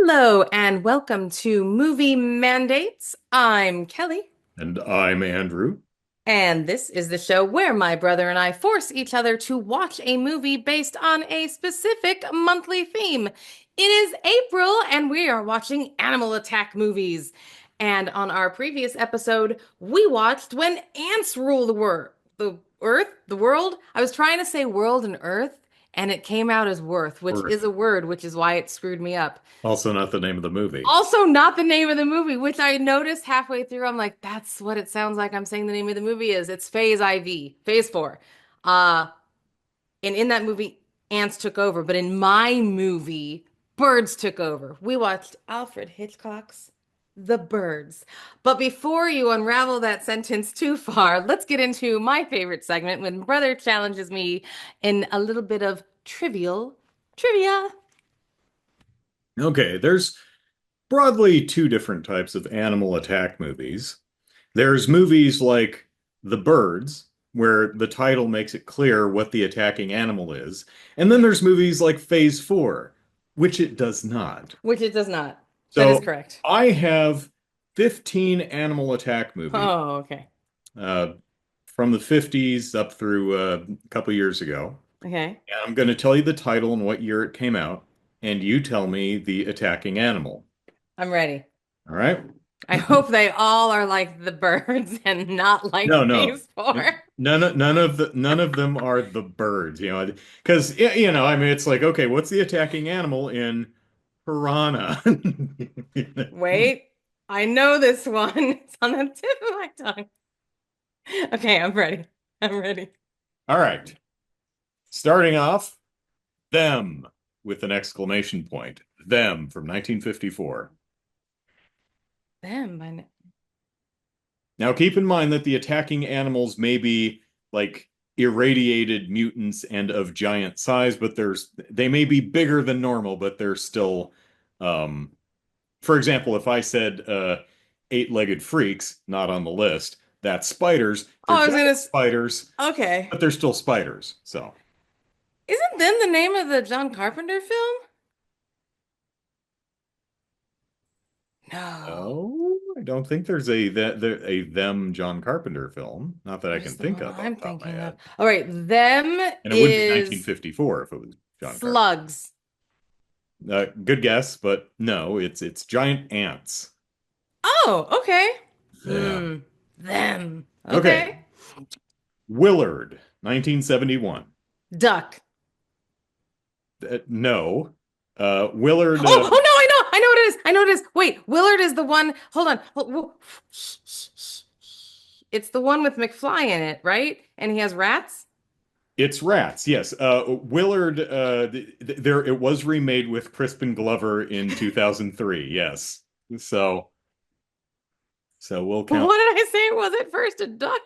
Hello and welcome to Movie Mandates. I'm Kelly, And I'm Andrew. and this is the show where my brother and I force each other to watch a movie based on a specific monthly theme. It is April, and we are watching animal attack movies. And on our previous episode, we watched When Ants Rule the Earth, the world. I was trying to say world and earth, and it came out as worth, which is Earth. a word, which is why it screwed me up. Also not the name of the movie. Also, not the name of the movie, which I noticed halfway through. I'm like, that's what it sounds like I'm saying the name of the movie is. It's Phase IV, Phase 4. Uh, and in that movie, ants took over, but in my movie, birds took over. We watched Alfred Hitchcock's The Birds. But before you unravel that sentence too far, let's get into my favorite segment when brother challenges me in a little bit of trivial trivia. Okay, there's broadly two different types of animal attack movies. There's movies like The Birds, where the title makes it clear what the attacking animal is. And then there's movies like Phase 4, which it does not. Which it does not. That is So correct. I have 15 animal attack movies Oh, okay. uh, from the 50s up through a couple years ago. Okay. And I'm going to tell you the title and what year it came out, and you tell me the attacking animal. I'm ready. All right? I hope they all are like the birds and not like No, no. phase four. None of them are the birds, because I mean it's like, okay, what's the attacking animal in Piranha? Wait, I know this one. It's on the tip of my tongue. Okay, I'm ready. I'm ready. All right. Starting off, them with an exclamation point. Them from 1954. Them. I Now, keep in mind that the attacking animals may be like irradiated mutants and of giant size, but they may be bigger than normal, but they're still, um, for example, if I said eight-legged freaks, not on the list, that's spiders. Oh, They're I was giant gonna. spiders, Okay. but they're still spiders. So, Isn't them the name of the John Carpenter film? No. oh, I don't think there's a them John Carpenter film, not that I What can is the think one of off I'm the top of my thinking of? head. All right, them And it would be is 1954 if it was John Carpenter. slugs. Good guess, but no, it's giant ants. Oh, okay. Yeah. Them. Okay. Okay. Willard, 1971. Duck. No. Willard, Oh, oh no, I know. I know what it is. I know what it is. Wait, Willard is the one. Hold on. Shh, shh, shh, shh. It's the one with McFly in it, right? And he has rats? it's rats. Yes. Willard, there it was remade with Crispin Glover in 2003. Yes. So, so we'll What count. did I say? Was it first a duck?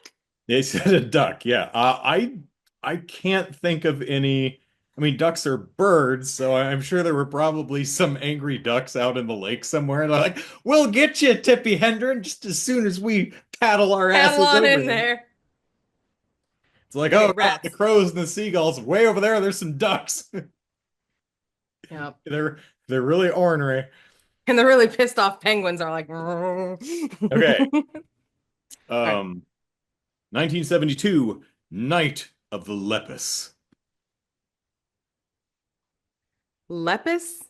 They said a duck. Yeah. I can't think of any. I mean, ducks are birds, so I'm sure there were probably some angry ducks out in the lake somewhere. They're like, "We'll get you, Tippy Hendren, just as soon as we paddle our Paddle asses on over in there." there. It's like, Okay, "Oh, not the rats. crows and the seagulls. Way over there, there's some ducks. Yep. They're they're really ornery." And the really pissed off penguins are like, all Okay. right. 1972, Night of the Lepus. Lepus?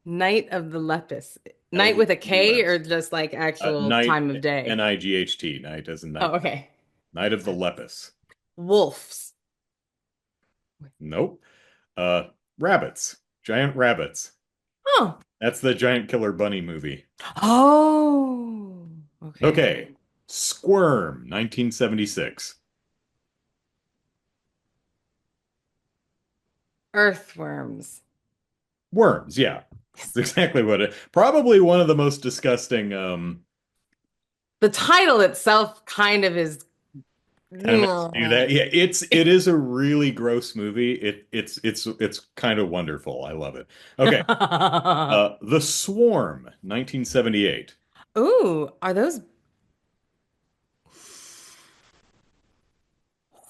Night of the Lepus. Night with a K or L-E-P-U-S. just like actual Night, time of day? Night, night as in Oh, night. okay. Night of the Lepus. Wolves. Nope. Uh, Rabbits. Giant rabbits. Oh. That's the giant killer bunny movie. Oh. Okay. Okay. Squirm, 1976. Earthworms. Worms, yeah. That's exactly what it. Probably one of the most disgusting The title itself kind of is. kind of makes you do that. Yeah, it is a really gross movie. It's kind of wonderful. I love it. Okay. The Swarm, 1978. Ooh, are those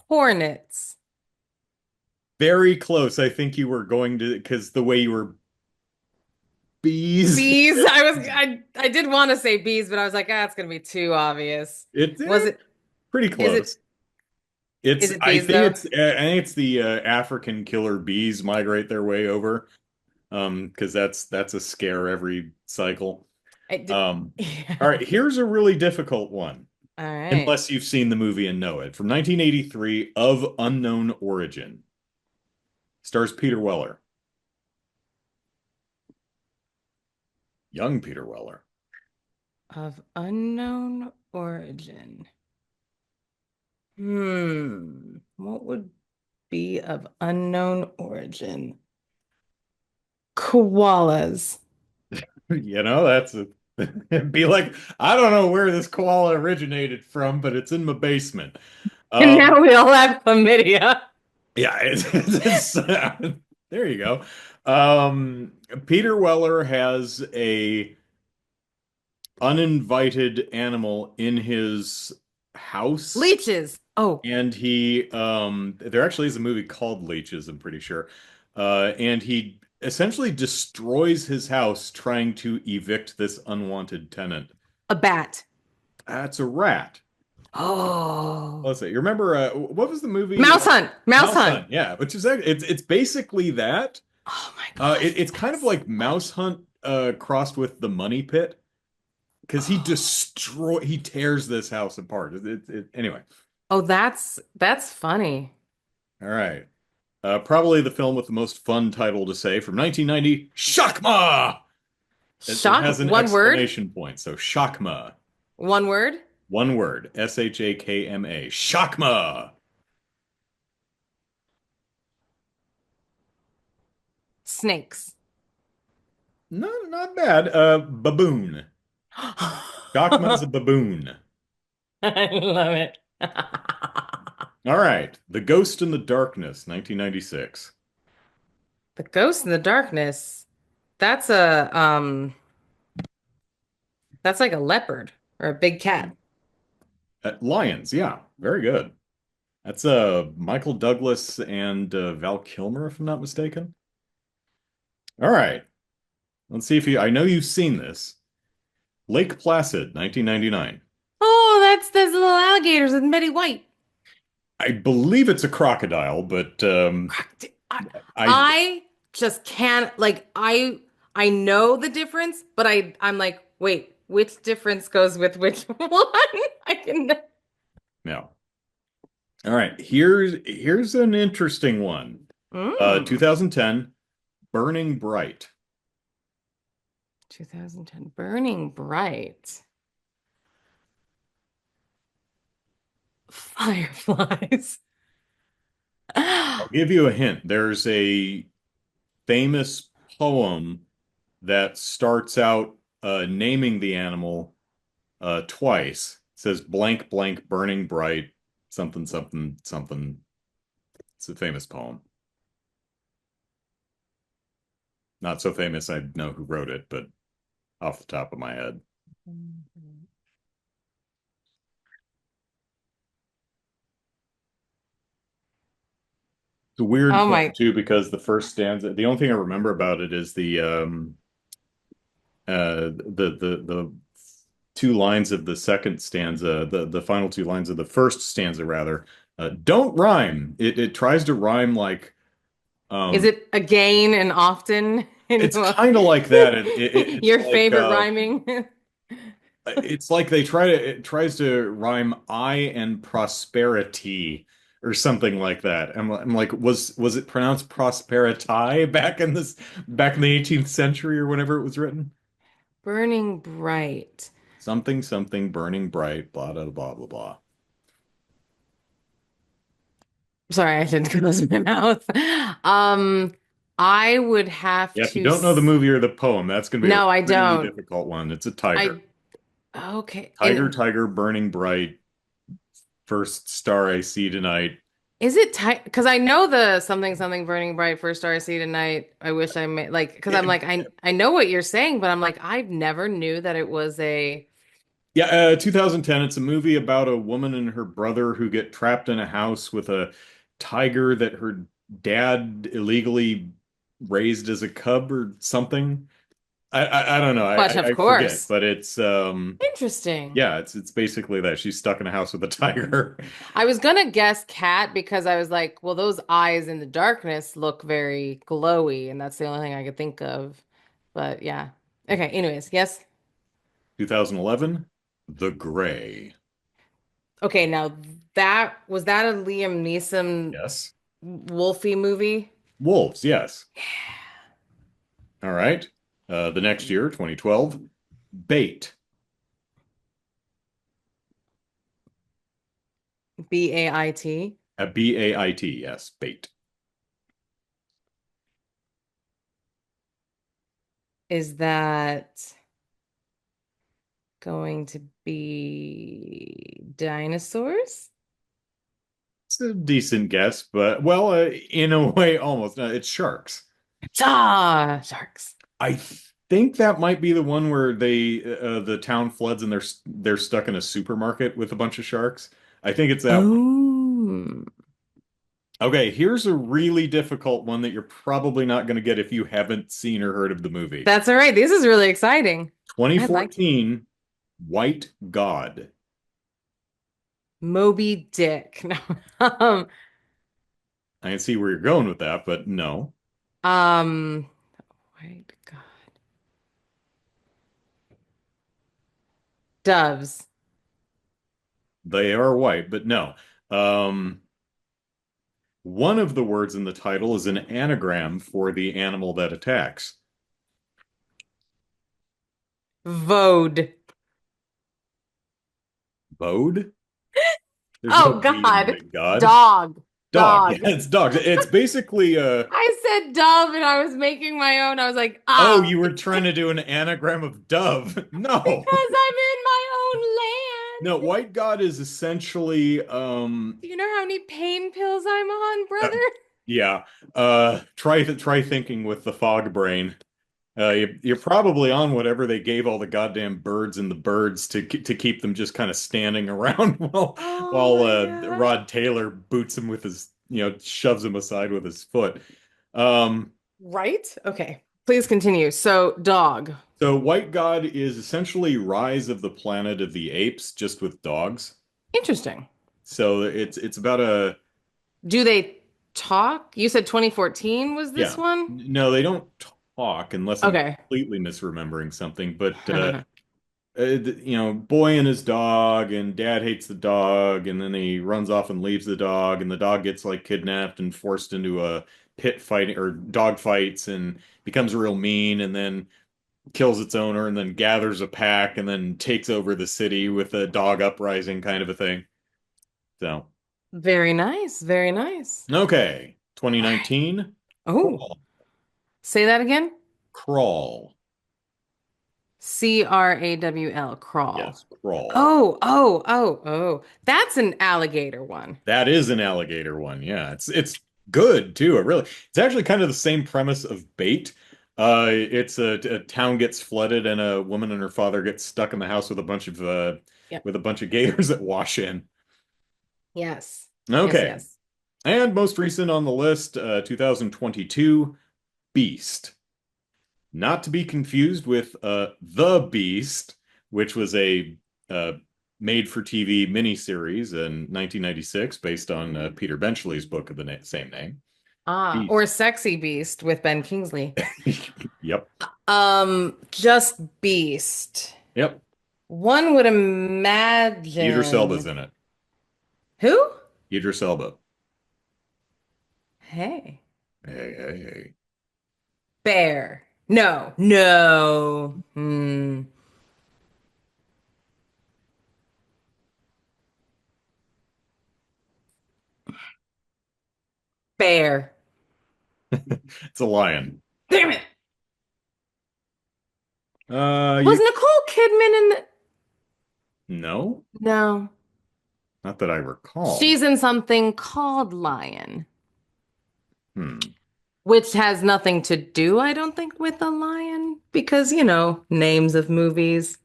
hornets? Very close. I think you were going to because the way you were Bees. Bees. I did want to say bees, but I was like, ah, it's gonna be too obvious. It's Was it pretty is it close. is it bees though? I think it's the African killer bees migrate their way over. Because that's a scare every cycle. I did, Um, all yeah. right, here's a really difficult one, All right. unless you've seen the movie and know it. From 1983, Of Unknown Origin, stars Peter Weller, young Peter Weller. Of unknown origin. What would be of unknown origin? Koalas. You know, that's a it'd be like, I don't know where this koala originated from, but it's in my basement. And Um, now we all have chlamydia. yeah, there you go. Peter Weller has a uninvited animal in his house, Leeches. Oh, and he there actually is a movie called Leeches, I'm pretty sure. And he essentially destroys his house trying to evict this unwanted tenant. a bat. That's a rat. Oh. Let's see. You remember what was the movie Mouse hunt. Mouse Mouse hunt. Hunt? Yeah, which is it's basically that. Oh my God. It's kind of Yes. like Mouse Hunt crossed with the Money Pit because Oh. he tears this house apart. Anyway. Oh, that's funny. All right. Probably the film with the most fun title to say from 1990, Shakma. It Shock. has an One word. exclamation point, so Shakma. One word. One word, Shakma. Shakma. Snakes. Not bad. Baboon. Shakma's a I baboon. love it. All right. The Ghost in the Darkness, 1996. The Ghost in the Darkness. That's a that's like a leopard or a big cat. Lions, yeah, very good. That's Michael Douglas and Val Kilmer, if I'm not mistaken. All right. Let's see if you I know you've seen this. Lake Placid, 1999. Oh, that's those little alligators with Betty White. I believe it's a crocodile, but I, I I just can't like I know the difference, but I'm like, wait, which difference goes with which one? I can no. All right, here's an interesting one. mm. 2010, Burning Bright. 2010 Burning Bright. Fireflies. I'll give you a hint. There's a famous poem that starts out naming the animal twice. It says blank blank burning bright something something something. It's a famous poem. Not so famous I'd know who wrote it, but off the top of my head. It's a weird Oh poem my. too because the first stanza, the only thing I remember about it is the two lines of the second stanza, the final two lines of the first stanza rather, don't rhyme. It tries to rhyme like Is um it again and often? And it's kind of like that. It's your like favorite rhyming? it's like it tries to rhyme I and prosperity or something like that. I'm like, was it pronounced prosperity back in the 18th century or whenever it was written? Burning bright. Something something burning bright, blah blah blah blah blah. Sorry, I didn't close my mouth. Um, I would have Yeah, if you to. don't know the movie or the poem, that's going to be a No, I really don't. difficult one. It's a tiger. I okay. Tiger, tiger, burning bright, first star I see tonight. Is it tight? Because I know the something something burning bright first star I see tonight. I wish I made like because I'm It- like I know what you're saying, but I'm like I've never knew that it was a. yeah, 2010. It's a movie about a woman and her brother who get trapped in a house with a tiger that her dad illegally raised as a cub or something. I don't know. But of I forget, course. but it's Interesting. yeah, it's basically that she's stuck in a house with a tiger. I was gonna guess cat because I was like, well, those eyes in the darkness look very glowy, and that's the only thing I could think of. But yeah. Okay, anyways, yes. 2011, The Gray. Okay, now that was that a Liam Neeson Yes. Wolfie movie? Wolves, yes. All right. The next year, 2012, Bait. Bait. B-A-I-T, yes, Bait. Is that going to be dinosaurs? It's a decent guess, but well, in a way, almost. It's sharks. Ah, sharks. I think that might be the one where the town floods and they're stuck in a supermarket with a bunch of sharks. I think it's that one. Oh, Okay, here's a really difficult one that you're probably not going to get if you haven't seen or heard of the movie. that's all right. This is really exciting. I like it. 2014, White God. Moby Dick. No. I can see where you're going with that, but no. Um, White God. Doves. They are white, but no. Um, one of the words in the title is an anagram for the animal that attacks. Vode. Bode? There's no Oh B in God. White God. Dog. Dog. Yeah, Dog. it's dogs. It's basically I said dove and I was making my own. I was like, oh, ah, you were trying to do an anagram of dove. No. because I'm in my own No, land. White God is essentially Do you know how many pain pills I'm on, uh, brother? yeah. Try thinking with the fog brain. You're probably on whatever they gave all the goddamn birds and the birds to keep them just kind of standing around Oh while my God. Rod Taylor boots him with his, shoves him aside with his foot. Um, Right? Okay. Please continue. So, dog. so White God is essentially Rise of the Planet of the Apes, just with dogs. Interesting. So it's about a Do they talk? You said 2014 was this yeah. one? No, they don't talk unless I'm Okay. completely misremembering something, but boy and his dog, and dad hates the dog, and then he runs off and leaves the dog, and the dog gets like kidnapped and forced into a pit fight or dog fights and becomes real mean, and then kills its owner, and then gathers a pack, and then takes over the city with a dog uprising kind of a thing. So, Very nice. Very nice. okay, All right. 2019, Oh, Crawl. say that again. Crawl. Crawl. Crawl. Yes, Crawl. Oh. That's an alligator one. That is an alligator one. Yeah, it's good too. It's actually kind of the same premise of Bait. It's a town gets flooded and a woman and her father get stuck in the house Yep. with a bunch of gators that wash in. Yes. Yes, Okay, yes. and most recent on the list, 2022, Beast. Not to be confused with The Beast, which was a uh, made-for-TV miniseries in 1996 based on Peter Benchley's book of the same name. Ah, Beast. or Sexy Beast with Ben Kingsley. Yep. Just Beast. Yep. One would Idris Elba's imagine. in it. Who? Idris Elba. Hey. Hey, hey, hey. Bear. No. No. Hmm. Bear. It's a lion. Damn it. Was You Nicole Kidman in the... no, No. not that I recall. She's in something called Lion, Hmm. which has nothing to do, I don't think, with a lion because, names of movies.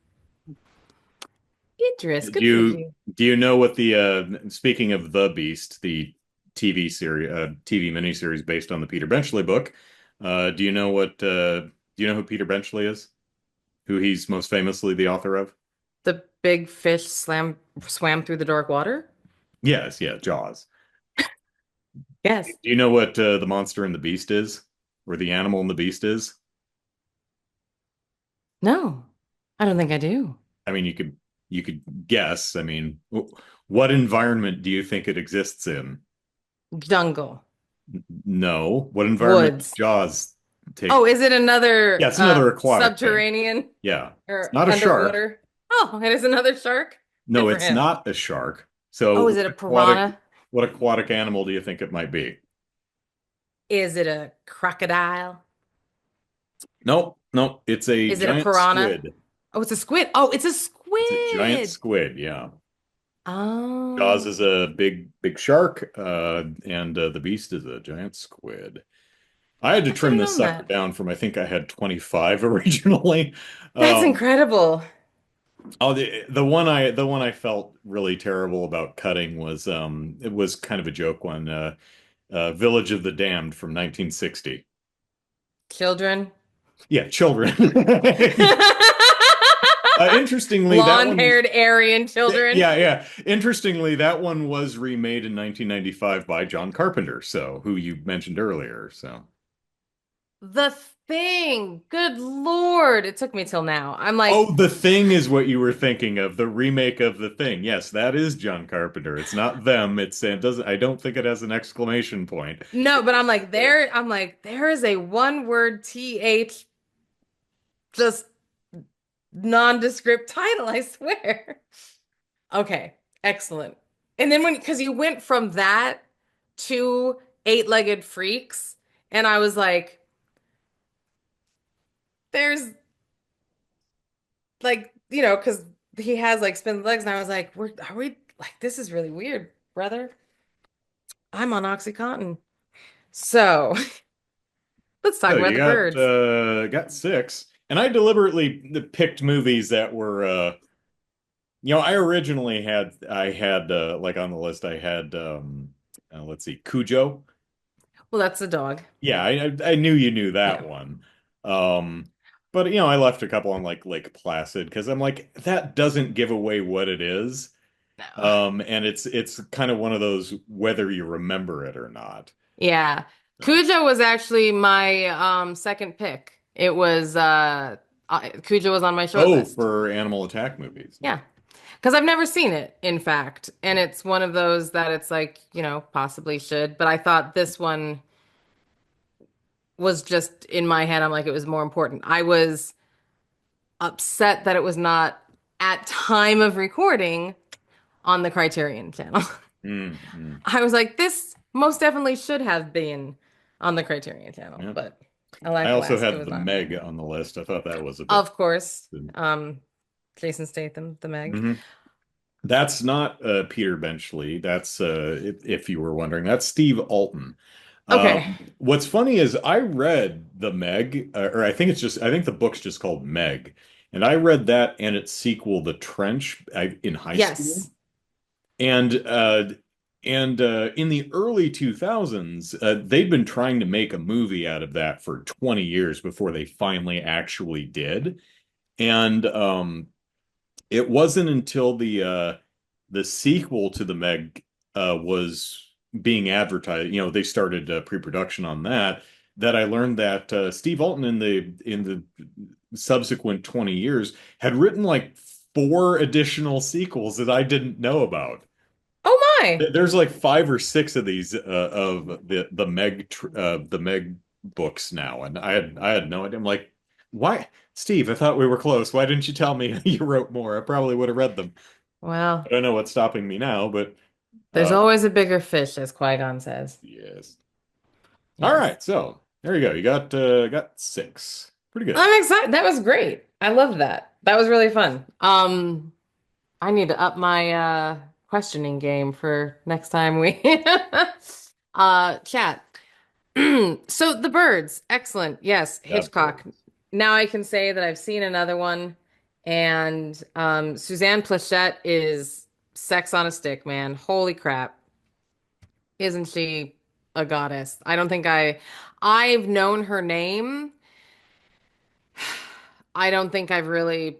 Idris, Do good for you you. do you know what the speaking of The Beast, the TV miniseries based on the Peter Benchley book, do you know who Peter Benchley is? who he's most famously the author of? The big fish swam through the dark water? Yes, yeah, Jaws. Yes. Do you know what the monster and the beast is? Or the animal and the beast is? No, I don't think I do. I mean, you could guess. I mean, what environment do you think it exists in? Jungle. No. What environment did Woods. Jaws Oh, take? is it Yeah, another it's another aquatic thing. subterranean Yeah. It's or not a shark. underwater? Oh, it is another shark? No, Good for it's him. not a shark. So Oh, is it a piranha? what aquatic animal do you think it might be? Is it a crocodile? Nope, nope. It's a Is it a giant piranha? squid. Oh, it's a squid. Oh, it's a It's a giant squid. squid, yeah. Jaws Oh, is a big shark, and the beast is a giant squid. I had to I should trim have this known sucker that. down from I think I had 25 originally. That's Um, incredible. oh, the one I felt really terrible about cutting was it was kind of a joke one. Village of the Damned from 1960. Children. Yeah, children. Interestingly, that one, Blonde-haired Aryan children. yeah. Interestingly, that one was remade in 1995 by John Carpenter, so who you mentioned earlier. So, The Thing. Good Lord. It took me till now. I'm oh, like, The Thing is what you were thinking of, the remake of The Thing. Yes, that is John Carpenter. It's not them. It doesn't. I don't think it has an exclamation point. no, but there is a one word TH just nondescript title, I swear. Okay, excellent. And then because you went from that to eight-legged freaks, and I was like, there's like, because he has like spin legs, and I was like, are we like, this is really weird, brother. I'm on Oxycontin. So let's talk So about you the birds. got six, and I deliberately picked movies that were I originally I had like on the list I had let's see, Cujo. Well, that's a dog. Yeah, I knew you knew Yeah. that one. Um, but I left a couple on like Lake Placid because I'm like that doesn't give away what it is. No. And it's kind of one of those whether you remember it or not. Yeah. So, Cujo was actually my second pick. It was Cujo was on my short oh, list. for animal attack movies. Yeah. Because I've never seen it, in fact. And it's one of those that it's like, possibly should. But I thought this one was just in my head. I'm like, it was more important. I was upset that it was not at time of recording on the Criterion channel. Mm. I was like, this most definitely should have been on the Criterion channel, Yeah. but I also alas, it had was the not. Meg on the list. I thought that was a bit. Of course, Jason Statham, the Meg. Mhm. That's not Peter Benchley. That's if you were wondering, that's Steve Alton. Okay. What's funny is I read the Meg, or I think the book's just called Meg, and I read that and its sequel, The Trench, in high school, Yes. and in the early 2000s, they'd been trying to make a movie out of that for 20 years before they finally actually did, and it wasn't until the sequel to the Meg was being advertised. They started pre-production on that. That I learned that Steve Alton in the subsequent 20 years had written like four additional sequels that I didn't know about. Oh my. There's like five or six of these of the Meg books now, and I had no idea. I'm like, why, Steve? I thought we were close. Why didn't you tell me you wrote more? I probably would have read them. I Well, don't know what's stopping me now, but there's uh, always a bigger fish, as Qui-Gon says. yes. All Yes. right, so there you go. You got six. Pretty good. I'm excited. That was great. I love that. That was really fun. I need to up my questioning game for next time we chat. So the birds, excellent. Yes, Of Hitchcock. course. Now I can say that I've seen another one, and Suzanne Plachette is sex on a stick, man. Holy crap. Isn't she a goddess? I've known her name. I don't think I've really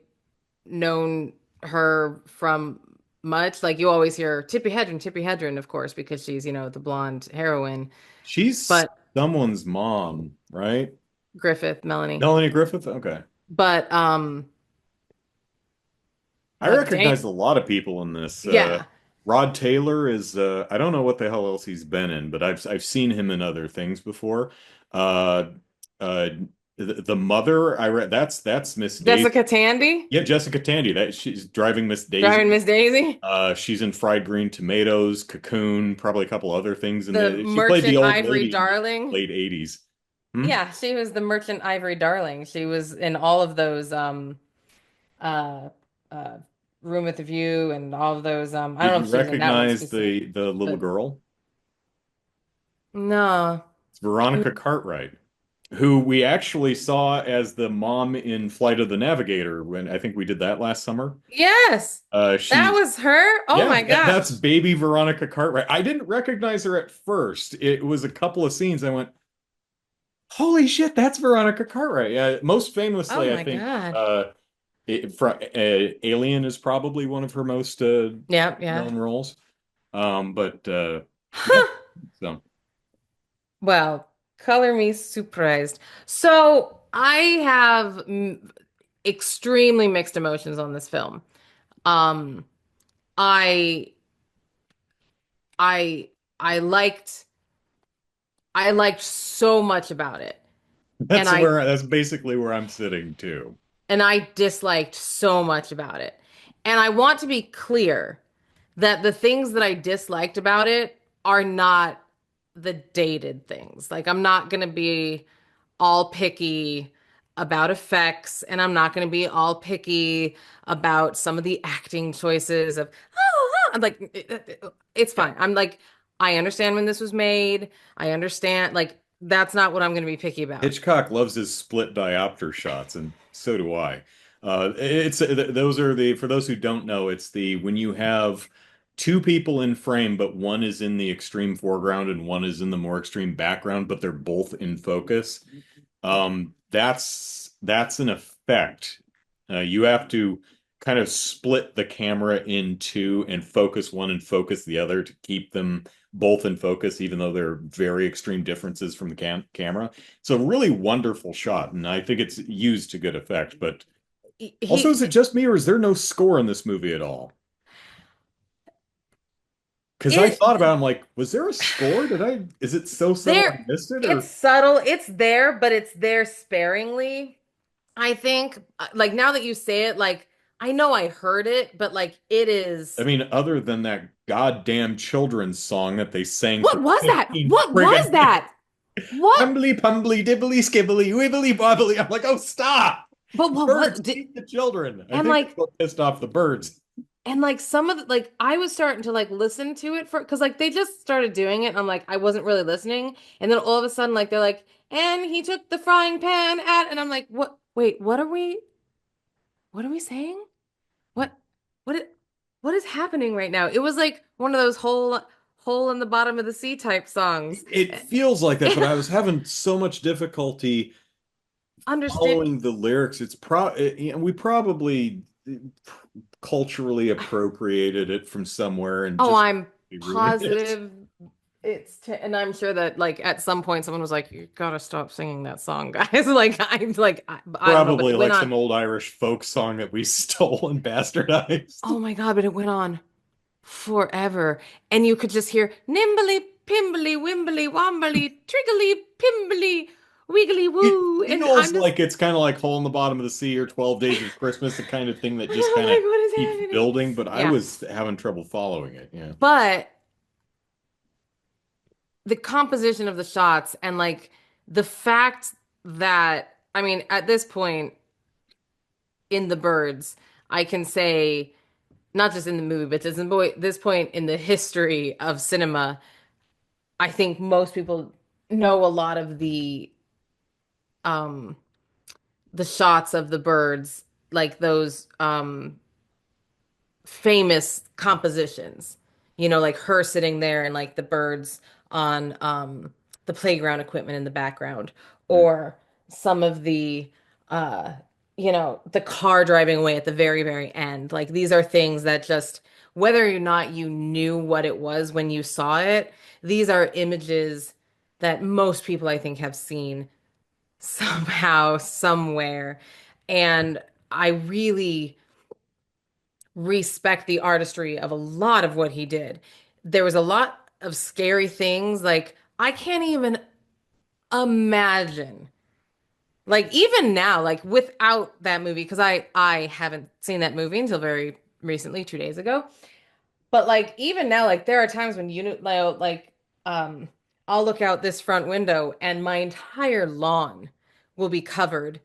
known her from much. Like you always hear Tippi Hedren, of course, because she's, the blonde heroine. She's But someone's mom, right? Griffith, Melanie. Melanie Griffith? Okay. But I but dang, recognize a lot of people in this. yeah. Rod Taylor is I don't know what the hell else he's been in, but I've seen him in other things before. Uh uh the mother I read that's Miss Daisy. Jessica Tandy, Yeah, Jessica Tandy. That she's driving Miss driving Daisy. Miss Daisy, She's in Fried Green Tomatoes, Cocoon, probably a couple other things in the the she played the merchant old ivory lady in the darling. late 80s. Hmm? Yeah, she was the merchant ivory darling. She was in all of those uh uh Room with a View and all of those I Did don't know you if she was in that one recognize specific, the little but girl? no. It's Veronica Cartwright, who we actually saw as the mom in Flight of the Navigator when I think we did that last summer. Yes. That She's was her. Oh yeah, my gosh. that's baby Veronica Cartwright. I didn't recognize her at first. It was a couple of scenes. I went, "Holy shit, that's Veronica Cartwright!" Yeah, most Oh famously, I my think God. Alien is probably one of her most Yeah, yeah. known roles. But yeah, so Well, color me surprised. So I have extremely mixed emotions on this film. Um, I, I, I liked, I liked so much about it, and that's basically where I'm sitting too. I disliked so much about it. And I want to be clear that the things that I disliked about it are not the dated things. Like I'm not gonna be all picky about effects, and I'm not going to be all picky about some of the acting choices of, I'm like, it's Yeah. fine. I'm like, I understand when this was made. I understand, like, that's not what I'm going to be picky about. Hitchcock loves his split diopter shots, and so do I. Those are the for those who don't know, it's the when you have two people in frame, but one is in the extreme foreground and one is in the more extreme background, but they're both in focus. That's an effect. You have to kind of split the camera in two and focus one and focus the other to keep them both in focus, even though they're very extreme differences from the camera. It's a really wonderful shot, and I think it's used to good effect. But also, is it He, just me, or is there no score in this movie at all? Because I it, thought about, it, I'm like, was there a score? Is it so subtle I there, missed it, it's or subtle, it's there, but it's there sparingly. I think, like, now that you say it, like, I know I heard it, but like, it I is. mean, other than that goddamn children's song that they sang for What was that? 15 What was friggin' minutes. that? What? Pumbly, pumbly, dibbly, skibbly, wibbly, wobbly. I'm like, oh, stop. But Birds what did eat the children. I and think that's like what pissed off the birds. some of the like I was starting to like listen to it for because like they just started doing it and I'm like I wasn't really listening and then all of a sudden like they're like and he took the frying pan at and I'm like wait what are we saying? What what it, what is happening right now? It was like one of those hole in the bottom of the sea type songs. It feels like that, but I was having so much difficulty Understand. following the lyrics. We probably culturally appropriated it from somewhere and Oh, just I'm ruined it. positive it's t and I'm sure that like at some point someone was like, "You gotta stop singing that song, guys." Like I'm like I don't know, but Probably it went like on. some old Irish folk song that we stole and bastardized. Oh my God, but it went on forever, and you could just hear nimbly pimbly wimbly wombly triggly pimbly wiggly It woo, and feels I'm just like it's kind of like Hole in the Bottom of the Sea or 12 Days of Christmas, the kind of thing that just I'm kind of like, what is keeps happening? building, but I Yeah, was having trouble following it. Yeah. but the composition of the shots and like the fact that I mean, at this point in The Birds, I can say not just in the movie, but just in this point in the history of cinema, I think most people know a lot of um the shots of the birds, like those famous compositions. Like her sitting there and like the birds on the playground equipment in the background, Mm. or some of the uh the car driving away at the very, very end. Like these are things that just, whether or not you knew what it was when you saw it, these are images that most people I think have seen somehow, somewhere. And I really respect the artistry of a lot of what he did. There was a lot of scary things. Like, I can't even imagine. Like even now, like without that movie, because I haven't seen that movie until very recently, 2 days ago. But like even now, like there are times when um I'll look out this front window and my entire lawn will be covered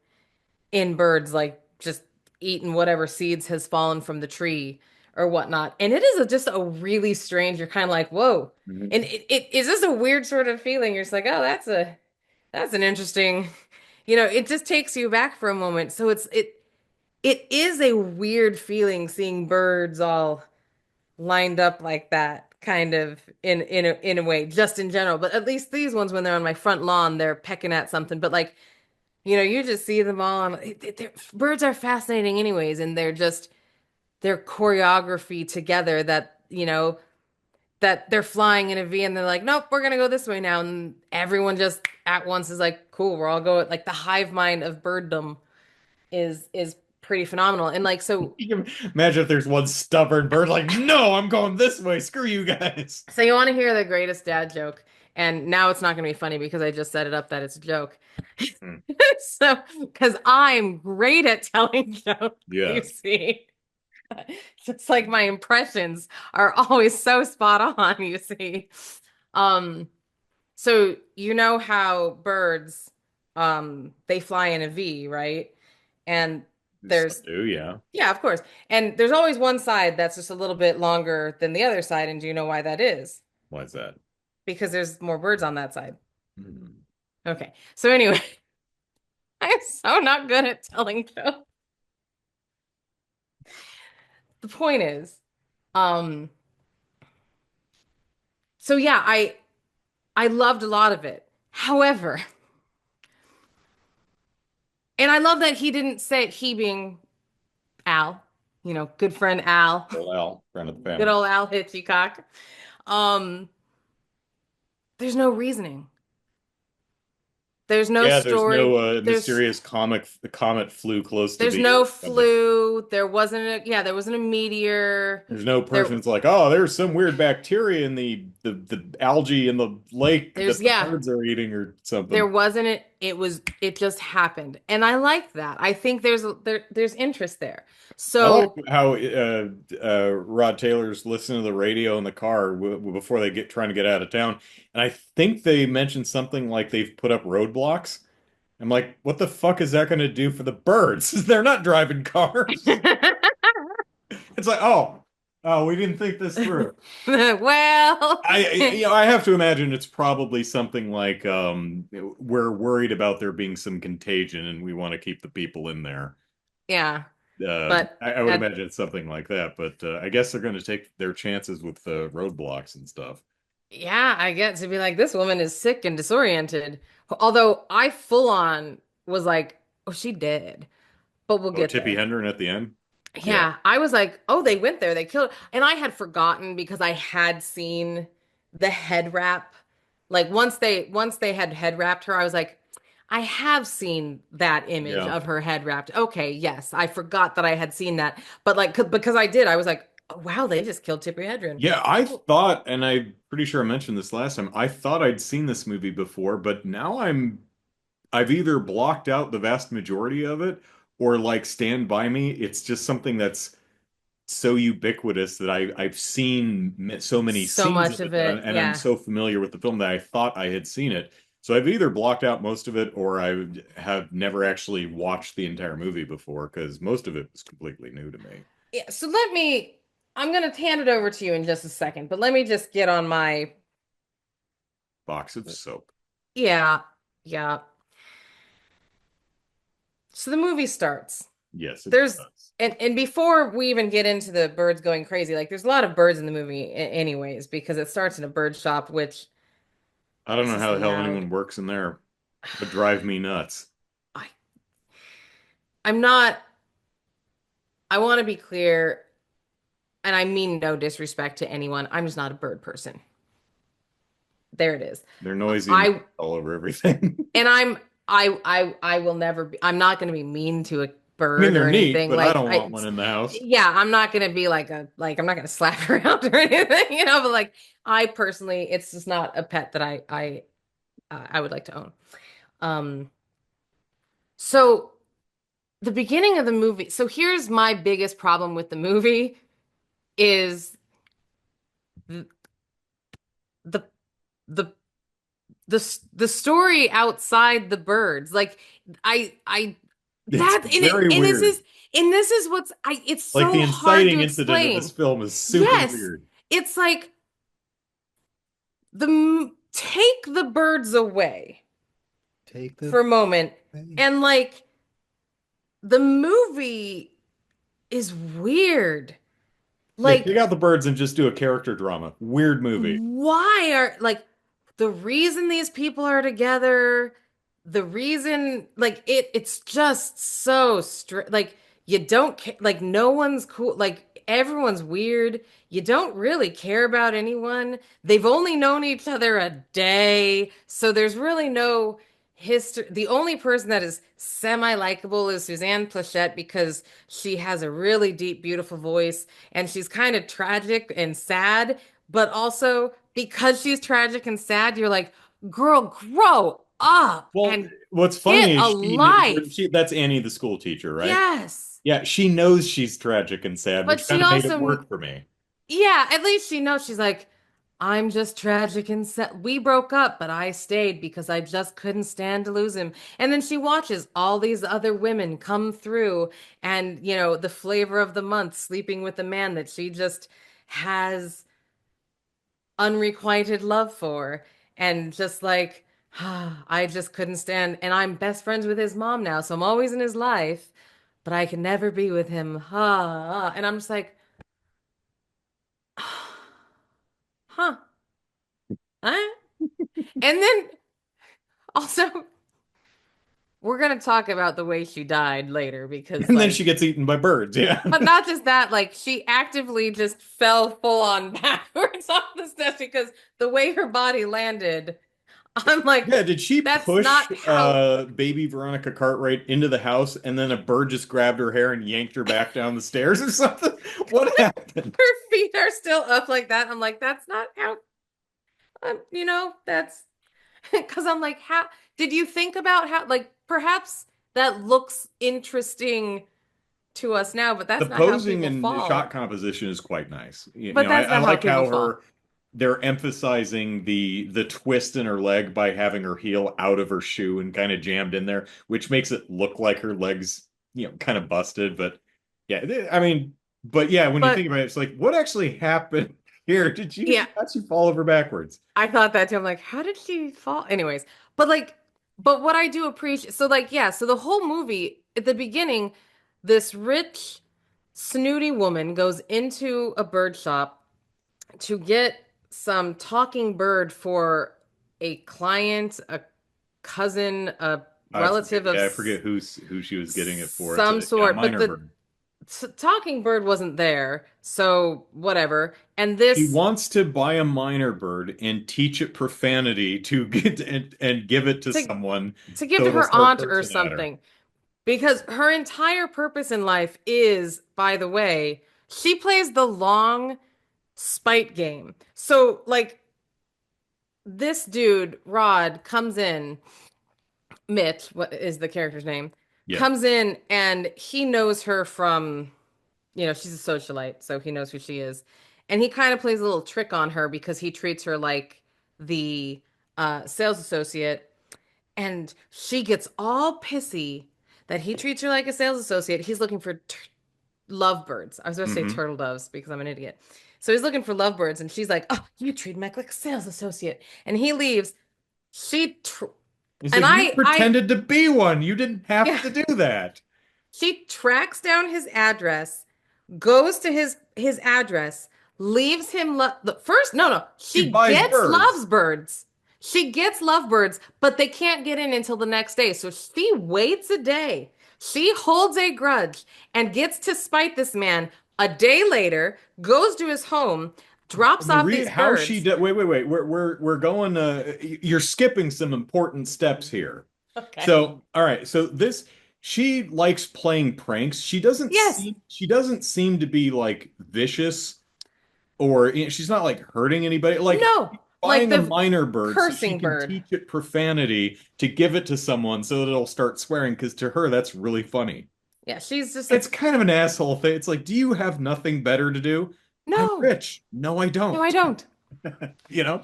in birds, like just eating whatever seeds has fallen from the tree or whatnot. And it is just a really strange, you're kind of like, whoa. And Mhm. it is just a weird sort of feeling. You're just like, oh, that's an interesting, it just takes you back for a moment. So it is a weird feeling seeing birds all lined up like that, kind of in a way, just in general. But at least these ones, when they're on my front lawn, they're pecking at something. But like, you just see them all. Birds are fascinating, anyways, and they're just their choreography together. That they're flying in a V, and they're like, nope, we're gonna go this way now, and everyone just at once is like, cool, we're all going. Like the hive mind of birddom is pretty phenomenal, and like so. You can imagine if there's one stubborn bird like, no, I'm going this way. Screw you guys. So you want to hear the greatest dad joke, and now it's not gonna be funny because I just set it up that it's a joke. Hmm. So, because I'm great at telling jokes, you Yes. see. Just like my impressions are always so spot on, you see. Um, so you know how birds they fly in a V, right? And Some there's do, yeah. yeah, of course. And there's always one side that's just a little bit longer than the other side, and do you know why that is? Why is that? Because there's more birds on that side. Hmm. Okay. So anyway, I'm so not good at telling jokes. The point is, um, so yeah, I loved a lot of it. However, and I love that he didn't say he being Al, good friend Al, Well, Al, friend of the good family. old Al Hitchcock. Um, there's no reasoning. There's no Yeah, there's no story. There's mysterious comet flew close to there's the no Earth. Something. flu. There wasn't a meteor. There's no There person that's like, oh, there's some weird bacteria in the algae in the lake there's that the yeah, birds are eating or there something. wasn't it just happened. And I like that. I think there's interest there. I like So how Rod Taylor's listening to the radio in the car before they get trying to get out of town, and I think they mentioned something like they've put up roadblocks. I'm like, what the fuck is that going to do for the birds? They're not driving cars. It's like, oh, we didn't think this through. well, I have to imagine it's probably something like we're worried about there being some contagion and we want to keep the people in there. yeah, but I would at imagine it's something like that, but I guess they're going to take their chances with roadblocks and stuff. yeah, I get to be like, this woman is sick and disoriented. Although I full on was like, oh, she did, but we'll Oh, get Tippy there. Hendren at the end? Yeah. Yeah, I was like, oh, they went there, they killed, and I had forgotten because I had seen the head wrap. Like once they had head wrapped her, I was like, I have seen that image Yeah. of her head wrapped. Okay, yes, I forgot that I had seen that, but like because I did, I was like, oh, wow, they just killed Tippi Hedren. Yeah, I Oh, thought, and I'm pretty sure I mentioned this last time, I thought I'd seen this movie before, but now I've either blocked out the vast majority of it or like Stand By Me. It's just something that's so ubiquitous that I've seen so many so scenes much of of it it, and I'm yeah. so familiar with the film that I thought I had seen it. So I've either blocked out most of it or I have never actually watched the entire movie before because most of it was completely new to me. Yeah, so I'm gonna hand it over to you in just a second, but let me just get on my, Box of soap. yeah, yeah. So the movie starts. Yes, it There's does. and before we even get into the birds going crazy, like there's a lot of birds in the movie anyways, because it starts in a bird shop, which I don't is know this how the hell loud? anyone works in there. It would drive me nuts. I I'm not, I want to be clear, and I mean no disrespect to anyone. I'm just not a bird person. There it is. They're noisy and I all over everything. and I will never be, I'm not going to be mean to a I mean, bird they're or neat, anything. but I Like don't want I one in the house. yeah, I'm not going to be like I'm not going to slap around or anything, but like I personally it's just not a pet that I would like to own. Um so the beginning of the movie. So here's my biggest problem with the movie is the the the the story outside the birds. Like I It's that very weird. and this is what's I it's Like the so hard inciting to incident of this explain. film is super Yes, weird. it's like take the birds away Take the for a moment bait. and like the movie is weird. Yeah, take Like out the birds and just do a character drama. Weird movie. why are like the reason these people are together, the reason like it's just so like you don't like no one's cool, like everyone's weird. You don't really care about anyone. They've only known each other a day, so there's really no history. The only person that is semi-likable is Suzanne Plachette because she has a really deep, beautiful voice and she's kind of tragic and sad, but also because she's tragic and sad, you're like, girl, grow up Well, and what's get funny is a life. that's Annie the school teacher, right? Yes. Yeah, she knows she's tragic and sad, But which kind she of made it also, work for me. yeah, at least she knows she's like, I'm just tragic and sad. We broke up, but I stayed because I just couldn't stand to lose him. And then she watches all these other women come through and, the flavor of the month, sleeping with a man that she just has unrequited love for and just like I just couldn't stand and I'm best friends with his mom now so I'm always in his life but I can never be with him and I'm just like huh huh and then also we're gonna talk about the way she died later because And then she like gets eaten by birds. Yeah. but not just that like she actively just fell full on backwards off the steps because the way her body landed I'm like Yeah, did she that's push not how baby Veronica Cartwright into the house and then a bird just grabbed her hair and yanked her back down the stairs or something? What happened? her feet are still up like that. I'm like, that's not how, that's because I'm like, how did you think about how, like, perhaps that looks interesting to us now, but The that's not how posing people and shot fall. composition is quite nice. But that's I not how like people how fall. they're emphasizing the twist in her leg by having her heel out of her shoe and kind of jammed in there, which makes it look like her legs, kind of busted. But yeah, I mean, but yeah, when you think But about it, it's like, what actually happened here? yeah, How'd she fall over backwards? I thought that too. I'm like, how did she fall? Anyways, but like, but what I do appreciate, so like, yeah, so the whole movie at the beginning, this rich, snooty woman goes into a bird shop to get some talking bird for a client, a cousin, a relative of I forget who she was getting it for. It's some a sort, but minor the bird. talking bird wasn't there, so whatever. And She this wants to buy a minor bird and teach it profanity to get and give it to to someone to give so to it'll her start aunt or cursing at her. something, because her entire purpose in life is, by the way, she plays the long spite game. So like this dude, Rod, comes in Mitch, what is the character's name, Yeah. comes in and he knows her from, she's a socialite, so he knows who she is. And he kind of plays a little trick on her because he treats her like the sales associate. And she gets all pissy that he treats her like a sales associate. He's looking for lovebirds. I was going to say Hmm. turtle doves because I'm an idiot. So he's looking for lovebirds, and she's like, "Oh, you treat me like a sales associate." And he leaves. She tr He's and like, you I pretended to be one. You didn't have yeah, to do that. she tracks down his address, goes to his address, leaves him the first no, She she buys gets birds. lovebirds. She gets lovebirds, but they can't get in until the next day. So she waits a day. She holds a grudge and gets to spite this man a day later, goes to his home, drops The off re these how she birds. did wait. We're going you're skipping some important steps here. Okay. So, all right. So this she likes playing pranks. Yes. She doesn't seem to be like vicious or she's not like hurting anybody. Like No. Like buying a the minor bird so she cursing can bird. teach it profanity to give it to someone so that it'll start swearing because to her that's really funny. Yeah, she's just It's like, kind of an asshole thing. It's like, do you have nothing better to do? I'm no, rich. No, I no, I don't. don't. You know?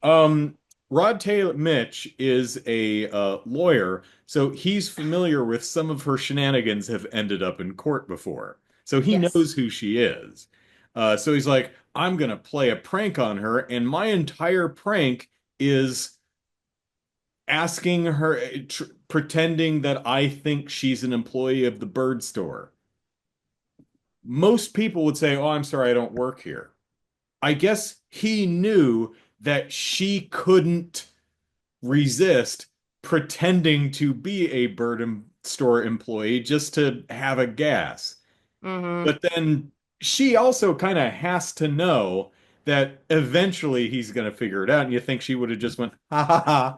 Um, Rod Taylor Mitch is a lawyer, so he's familiar with some of her shenanigans have ended up in court before. So he Yes. knows who she is. So he's like, I'm gonna play a prank on her, and my entire prank is asking her, pretending that I think she's an employee of the bird store. Most people would say, "Oh, I'm sorry, I don't work here." I guess he knew that she couldn't resist pretending to be a store employee just to have a gas. Mm-hmm. But then she also kind of has to know that eventually he's going to figure it out. And you think she would have just went, ha ha ha.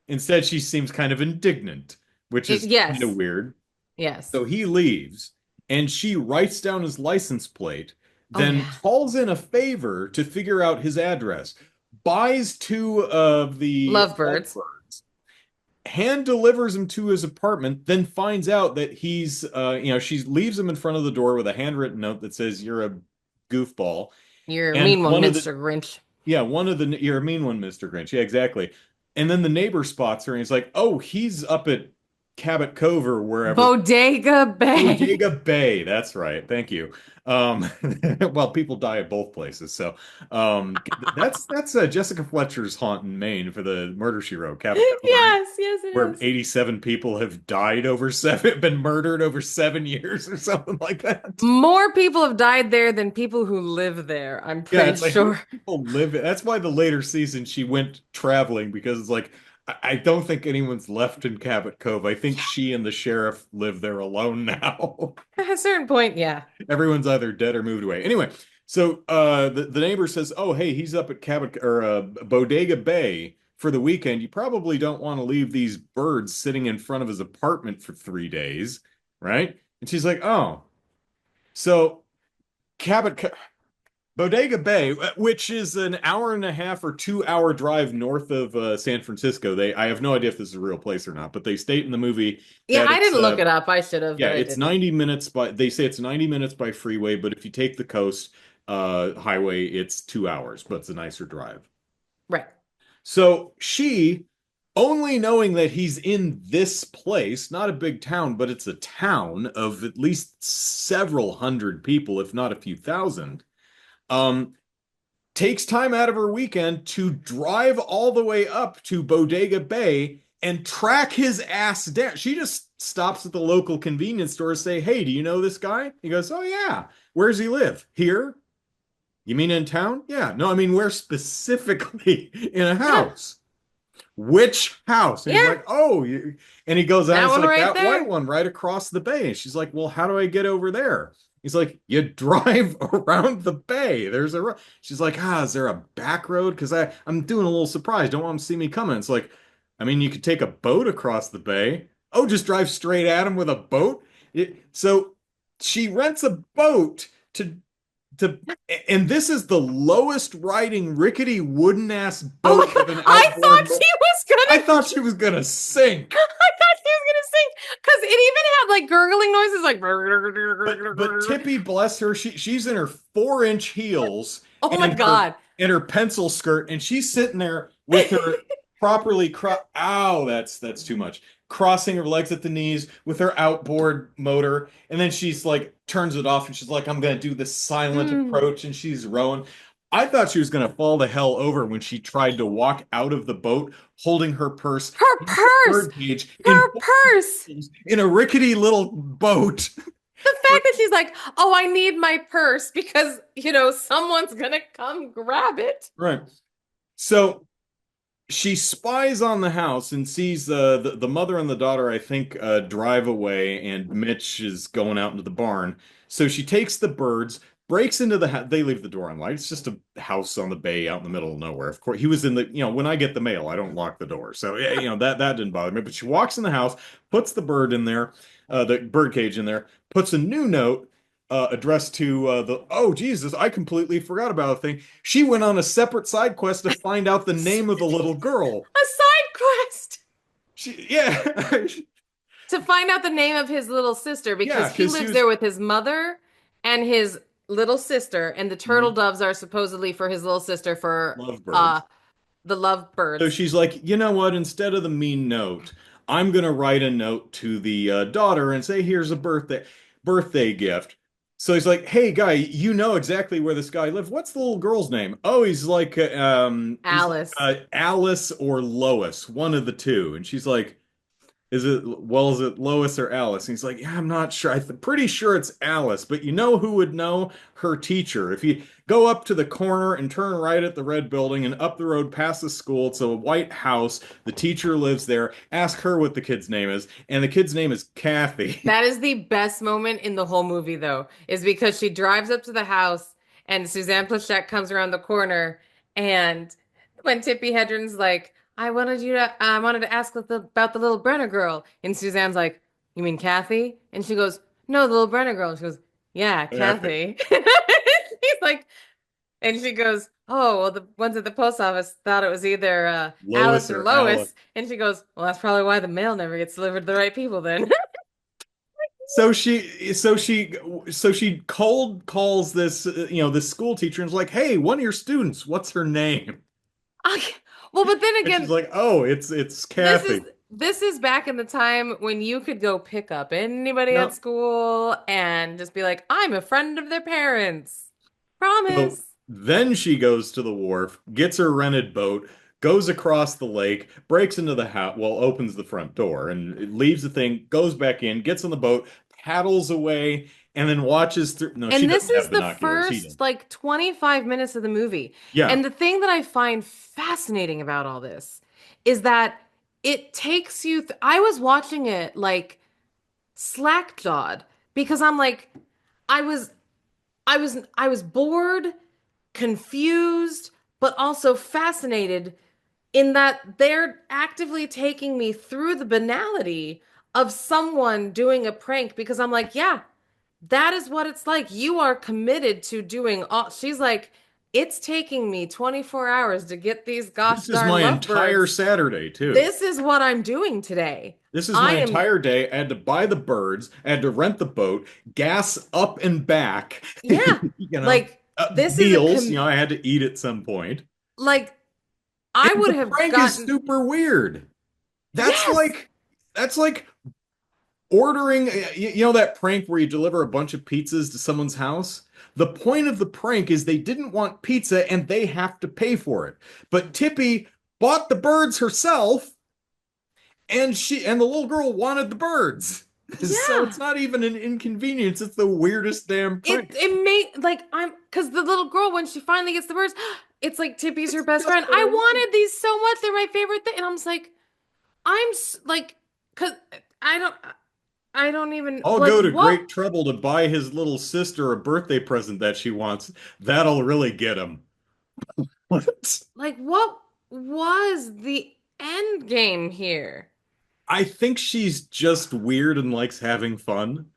Instead, she seems kind of indignant, which is kind of Yes. weird. Yes. So he leaves, and she writes down his license plate, Oh then yeah. calls in a favor to figure out his address, buys two of the Lovebirds. lovebirds, hand delivers him to his apartment, then finds out that she leaves him in front of the door with a handwritten note that says, "You're a goofball." You're a And mean one, Mr. Grinch. you're a mean one, Mr. Grinch. Yeah, exactly. And then the neighbor spots her and he's like, "Oh, he's up at Cabot Cove or wherever." Bodega Bay. Bodega Bay. That's right. Thank you. Um, well, people die at both places, so that's Jessica Fletcher's haunt in Maine for the Murder She Wrote, Cabot Cove, right? Yes, yes, it Where is. 87 people have died over seven, been murdered over 7 years or something like that. More people have died there than people who live there, I'm Yeah, pretty it's like how many sure. people live it? That's why the later season she went traveling because it's like I don't think anyone's left in Cabot Cove. I think she and the sheriff live there alone now. At a certain point, yeah. Everyone's either dead or moved away. Anyway, so the neighbor says, "Oh, hey, he's up at Cabot or Bodega Bay for the weekend. You probably don't want to leave these birds sitting in front of his apartment for 3 days, right?" And she's like, "Oh, so Cabot Bodega Bay, which is an hour and a half or 2 hour drive north of San Francisco. I have no idea if this is a real place or not, but they state in the movie Yeah, that I it's didn't look it up. I should have, yeah, but I it's didn't. 90 minutes by they say it's 90 minutes by freeway, but if you take the coast highway, it's 2 hours, but it's a nicer drive. Right. So she, only knowing that he's in this place, not a big town, but it's a town of at least several hundred people, if not a few thousand, um, takes time out of her weekend to drive all the way up to Bodega Bay and track his ass down. She just stops at the local convenience store and say, "Hey, do you know this guy?" He goes, "Oh yeah. Where's he live? Here? You mean in town?" "Yeah. No, I mean where specifically?" "In a Yeah. house." "Which house?" And he's Yeah. like, "Oh," and he goes on, That it's one like right that white there. one right across the bay. And she's like, "Well, how do I get over there?" He's like, "You drive around the bay. There's a road." She's like, is there a back road? Because I'm doing a little surprised. Don't want him to see me coming. It's like, I mean, you could take a boat across the bay. "Oh, just drive straight at him with a boat." So she rents a boat to and this is the lowest riding rickety wooden ass Oh my boat God. with an I outboard thought motor. she was I gonna thought she was gonna sink. I thought she was gonna sing because it even had like gurgling noises But like Tippy, bless her, she's in her 4 inch heels oh my and her God. pencil skirt, and she's sitting there with her properly ow, that's too much. Crossing her legs at the knees with her outboard motor, and then she's like turns it off and she's like, "I'm gonna do this silent Mm. approach," and she's rowing. I thought she was gonna fall the hell over when she tried to walk out of the boat holding her purse Her and the purse. bird cage Her purse. in a rickety little boat. The fact that she's like, oh, I need my purse because, someone's gonna come grab it. Right. So she spies on the house and sees the mother and the daughter, I think, drive away, and Mitch is going out into the barn. So she takes the birds, breaks into the house. They leave the door unlocked. It's just a house on the bay out in the middle of nowhere. Of course, he was in the, when I get the mail, I don't lock the door. So, yeah, that didn't bother me. But she walks in the house, puts the bird in there, the bird cage in there, puts a new note. Addressed to oh Jesus, I completely forgot about a thing. She went on a separate side quest to find out the name of the little girl. A side quest Yeah, to find out the name of his little sister yeah, because he because she lives was there with his mother and his little sister, and the turtle Mhm. doves are supposedly for his little sister for Lovebirds. the So lovebirds. she's like, you know what? Instead of the mean note, I'm gonna write a note to the daughter and say, here's a birthday gift. So he's like, hey guy, you know exactly where this guy lives. What's the little girl's name? Oh, he's like Alice. Alice or Lois, one of the two. And she's like, is it Lois or Alice? And he's like, yeah, I'm not sure. I'm pretty sure it's Alice, but you know who would know? Her teacher. If you go up to the corner and turn right at the red building and up the road past the school, it's a white house. The teacher lives there. Ask her what the kid's name is, and the kid's name is Kathy. That is the best moment in the whole movie, though, is because she drives up to the house and Suzanne Pleshette comes around the corner. And when Tippi Hedren's like, I wanted to ask about the little Brenner girl. And Suzanne's like, you mean Kathy? And she goes, no, the little Brenner girl. And she goes, yeah, Kathy. Kathy. He's like, and she goes, oh, well, the ones at the post office thought it was either Lois Alice or or Alice. Lois. And she goes, well, that's probably why the mail never gets delivered to the right people then. So she, so she, so she cold calls this, this school teacher and is like, "Hey, one of your students, what's her name?" Well, but then And she's again, like, "Oh, it's this is Kathy." this is back in the time when you could go pick up anybody at No, school and just be like, I'm a friend of their parents. so Promise. then she goes to the wharf, gets her rented boat, goes across the lake, breaks into the house, well, opens the front door and leaves the thing, goes back in, gets on the boat, paddles away, and then watches through. No, she And this doesn't is have the binoculars. He did. first like 25 minutes of the movie. Yeah, And the thing that I find fascinating about all this is that it takes you I was watching it like slack-jawed because I'm like I was bored, confused, but also fascinated in that they're actively taking me through the banality of someone doing a prank because I'm like, yeah, that is what it's like. You are committed to doing all. She's like, it's taking me 24 hours to get these gosh this is darn my entire lovebirds. Saturday too. This is what I'm doing today. This is I my am, entire day. I had to buy the birds. I had to rent the boat, gas up and back, yeah, like this is a meals. I had to eat at some point. like I And would the have prank is gotten, super weird. That's yes, like that's like ordering, that prank where you deliver a bunch of pizzas to someone's house? The point of the prank is they didn't want pizza and they have to pay for it. But Tippy bought the birds herself and the little girl wanted the birds. So yeah. it's not even an inconvenience, it's the weirdest damn It prank. it made like I'm because the little girl when she finally gets the birds, it's like Tippy's her It's best just friend. what I I want. wanted these so much; they're my favorite thing, and I'm just like, like, cause I don't, I don't even I'll like go to what, great trouble to buy his little sister a birthday present that she wants. That'll really get him. What? what was the end game here? I think she's just weird and likes having fun.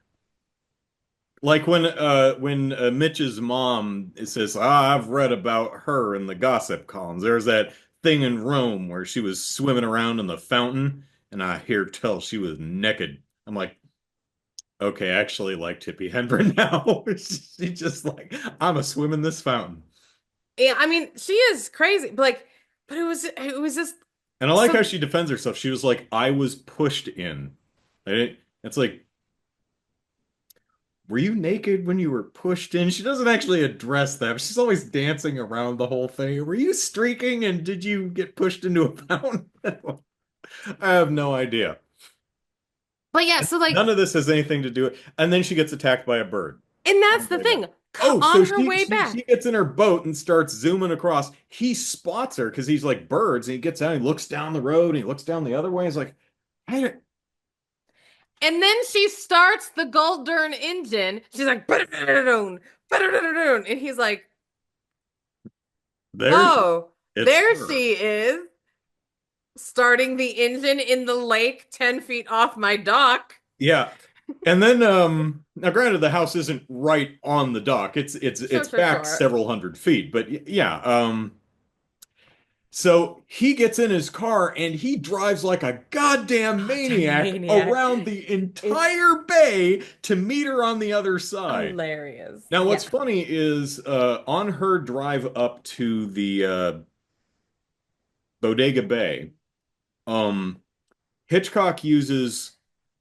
Like when Mitch's mom says, "Ah, I've read about her in the gossip columns. There's that thing in Rome where she was swimming around in the fountain, and I hear tell she was naked." I'm like, okay, I actually like Tippi Hedren now. She's just like, I'm a swim in this fountain. Yeah, I mean, she is crazy, but it was just And I like how so she defends herself. She was like, I was pushed in. It's like, were you naked when you were pushed in? She doesn't actually address that. She's always dancing around the whole thing. Were you streaking and did you get pushed into a fountain? I have no idea. but yeah, so like None of this has anything to do with. And then she gets attacked by a bird and on that's the the way down. thing. Oh, so on her she way she she back. gets in her boat and starts zooming across. He spots her because he's like birds, and he gets out, he looks down the road, and he looks down the other way. He's like, I, And then she starts the Goldern engine. She's like, "Ba-da-da-da-doon, ba-da-da-da-doon." And he's like, there she, oh, it's there her. she is, starting the engine in the lake 10 feet off my dock. Yeah. And then now granted the house isn't right on the dock. It's Sure, sure, back sure. several hundred feet. But yeah, so he gets in his car and he drives like a goddamn Goddamn maniac maniac. around the It's entire bay to meet her on the other side. hilarious. Now, what's Yeah. funny is on her drive up to the Bodega Bay, um, Hitchcock uses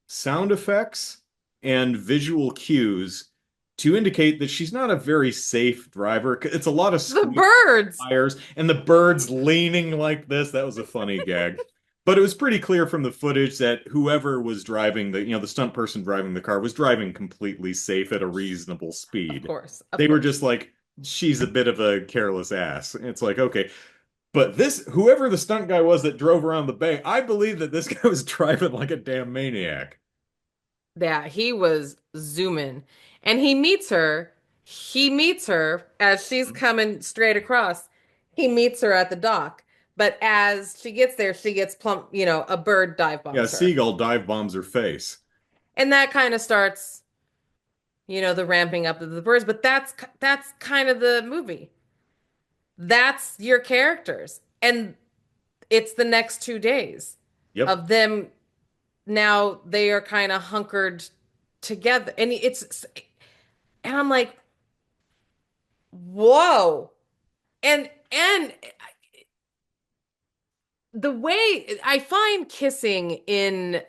sound effects and visual cues to indicate that she's not a very safe driver. It's a lot of The squeak birds. tires and the birds leaning like this. That was a funny gag. But it was pretty clear from the footage that whoever was driving the stunt person driving the car was driving completely safe at a reasonable Of speed. course, of They were course. just like, she's a bit of a careless ass. It's like, okay, but this, whoever the stunt guy was that drove around the bay, I believe that this guy was driving like a damn maniac. Yeah, he was zooming. And he meets her. He meets her as she's coming straight across. He meets her at the dock. But as she gets there, she gets plump, a bird dive Yeah, bombs her. Seagull dive bombs her face. And that kind of starts, the ramping up of the birds, but that's kind of the movie. That's your characters. And it's the next 2 days Yep. of them. Now they are kind of hunkered together. And I'm like, whoa. And the way I find kissing in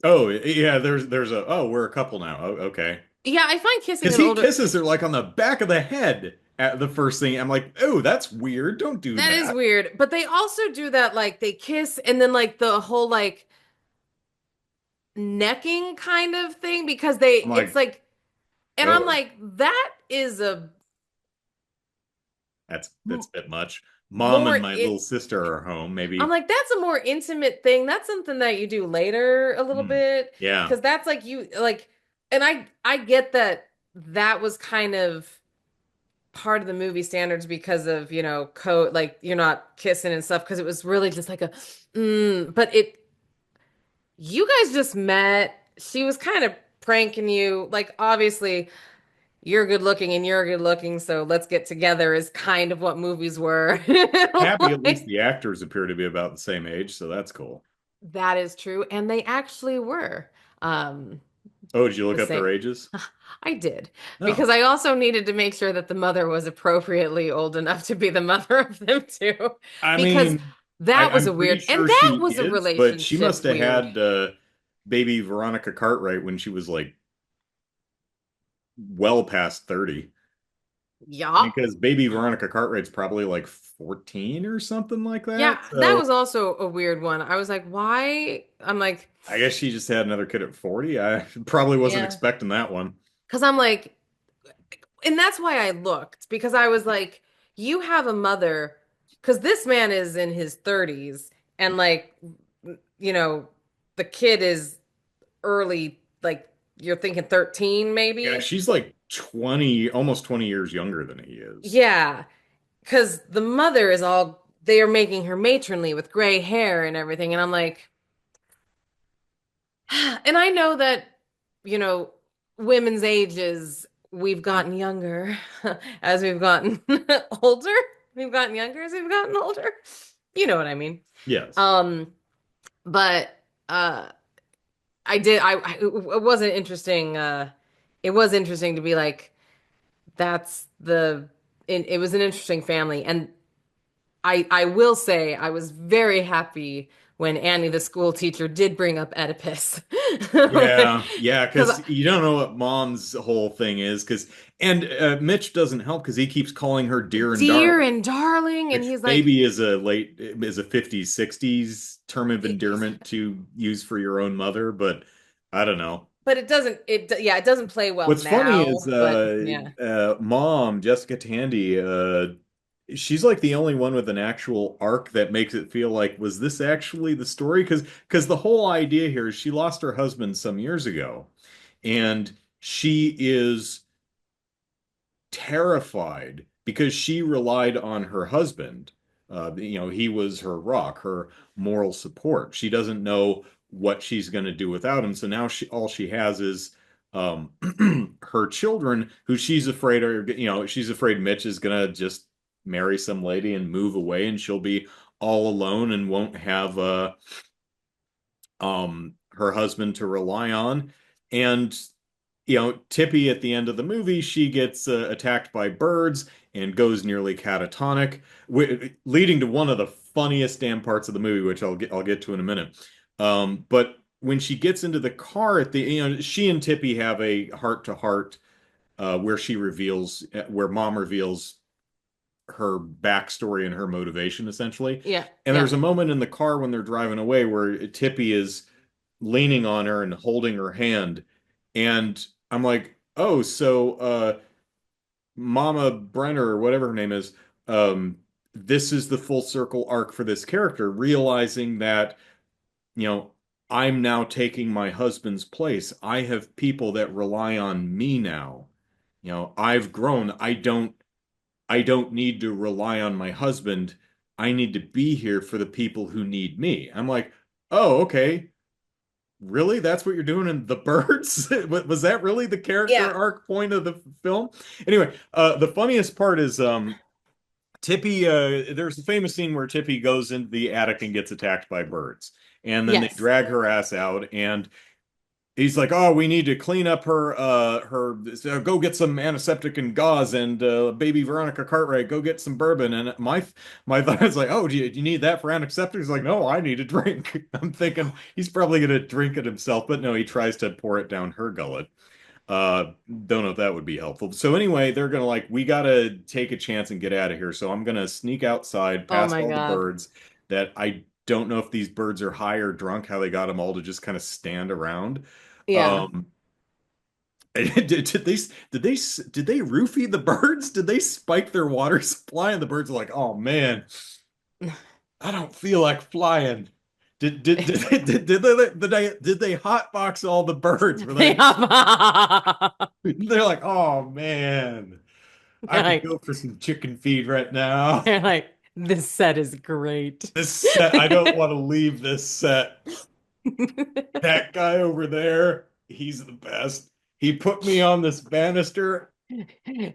Oh, yeah, there's a oh, we're a couple now. Oh, okay. yeah, I find kissing Because in he older. kisses her like on the back of the head at the first thing. I'm like, oh, that's weird. Don't do That is that. weird, but they also do that, like they kiss and then like the whole like necking kind of thing because they I'm it's like, like, and I'm oh, like, that is a that's a bit much. Mom more and my little it sister are home. I'm Maybe. like, that's a more intimate thing. That's something that you do later a little Hmm. bit. Yeah. Because that's like you like, and I get that that was kind of part of the movie standards because of, code, like you're not kissing and stuff, because it was really just like a but you guys just met. She was kind of pranking you. Like, obviously, you're good looking and you're good looking, so let's get together is kind of what movies were. Happy at least Like, the actors appear to be about the same age, so that's cool. that is true, and they actually were um Oh, did you look the up same. their ages? I did, because Oh, I also needed to make sure that the mother was appropriately old enough to be the mother of them too, I because mean, that was I'm a pretty weird, and sure that she was a is, but she relationship must have weird. had baby Veronica Cartwright when she was like well past 30. Yeah. Because baby Veronica Cartwright's probably like 14 or something like Yeah, that. that So was also a weird one. I was like, why? I'm like, I guess she just had another kid at 40. I probably wasn't yeah. expecting that one. Because I'm like, and that's why I looked, because I was like, you have a mother, because this man is in his 30s, and like, you know, the kid is early, like you're thinking 13 Yeah, maybe. she's like 20, almost 20 years younger than he is. Yeah, because the mother is all, they are making her matronly with gray hair and everything. And I'm like, and I know that, you know, women's ages, we've gotten younger as we've gotten older. We've gotten younger as we've gotten older. You know what I mean? Yes. Um, but uh it wasn't interesting. It was interesting to be like, that's it was an interesting family. And I will say I was very happy when Annie, the school teacher, did bring up Oedipus. Yeah, yeah, Because because you don't know what mom's whole thing is. Because and Mitch doesn't help because he keeps calling her dear and dear darling, and darling, and which he's like, maybe is a 50s, 60s term of endearment to use for your own mother, but I don't know. but yeah, it doesn't play well What's funny is now, but yeah. mom, Jessica Tandy, she's like the only one with an actual arc that makes it feel like, was this actually the story? Because the whole idea here is she lost her husband some years ago, and she is terrified because she relied on her husband. He was her rock, her moral support. She doesn't know what she's going to do without him. So now all she has is um, her children, who she's afraid she's afraid Mitch is going to just marry some lady and move away, and she'll be all alone and won't have her husband to rely on. And Tippy at the end of the movie, she gets attacked by birds and goes nearly catatonic, leading to one of the funniest damn parts of the movie, which I'll get to in a minute. But when she gets into the car at the she and Tippy have a heart to heart where mom reveals her backstory and her motivation essentially. Yeah, And yeah. there's a moment in the car when they're driving away where Tippy is leaning on her and holding her hand. And I'm like, oh, so Mama Brenner or whatever her name is, this is the full circle arc for this character, realizing that, you know, I'm now taking my husband's place. I have people that rely on me now. I've grown. I don't need to rely on my husband. I need to be here for the people who need me. I'm like, oh, okay. Really? That's what you're doing in The Birds? Was that really the character Yeah. arc point of the film? Anyway, the funniest part is Tippy, there's a famous scene where Tippy goes into the attic and gets attacked by birds. And then they Yes. drag her ass out, and he's like, "Oh, we need to clean up her go get some antiseptic and gauze, and baby Veronica Cartwright, go get some bourbon." And my thought is like, "Oh, do you need that for antiseptic?" He's like, "No, I need a drink." I'm thinking he's probably gonna drink it himself, but no, he tries to pour it down her gullet. Don't know if that would be helpful. So anyway, they're gonna like, we gotta take a chance and get out of here. So I'm gonna sneak outside Oh past my all the God. birds that I don't know if these birds are high or drunk, how they got them all to just kind of stand around. Yeah. Um, did they roofie the birds? Did they spike their water supply? And the birds are like, oh man, I don't feel like flying. Did they hotbox all the birds? Were they Yeah. they're like, oh man, I They're could like, go for some chicken feed right now. they're like, this set is great. This set, I don't want to leave this set. That guy over there, he's the best. He put me on this banister. This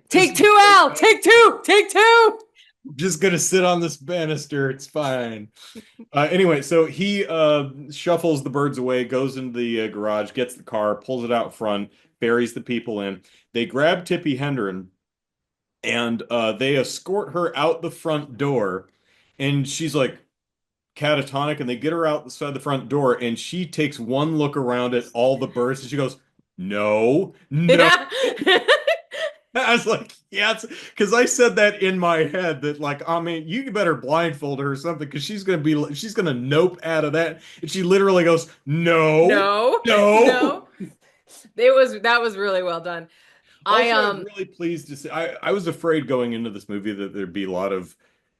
Take is two, great. Al. Take two. Take two. Just gonna sit on this banister. It's fine. Anyway, so he shuffles the birds away, goes into the garage, gets the car, pulls it out front, ferries the people in. They grab Tippy Hendren and they escort her out the front door. And she's like catatonic, and they get her outside the front door, and she takes one look around at all the birds, and she goes, "No, no." Yeah. I was like, yes, because I said that in my head that like, I mean, you better blindfold her or something because she's gonna nope out of that, and she literally goes, "No, No. no." No. That was really well done. I Also, I was really pleased to see. I was afraid going into this movie that there'd be a lot of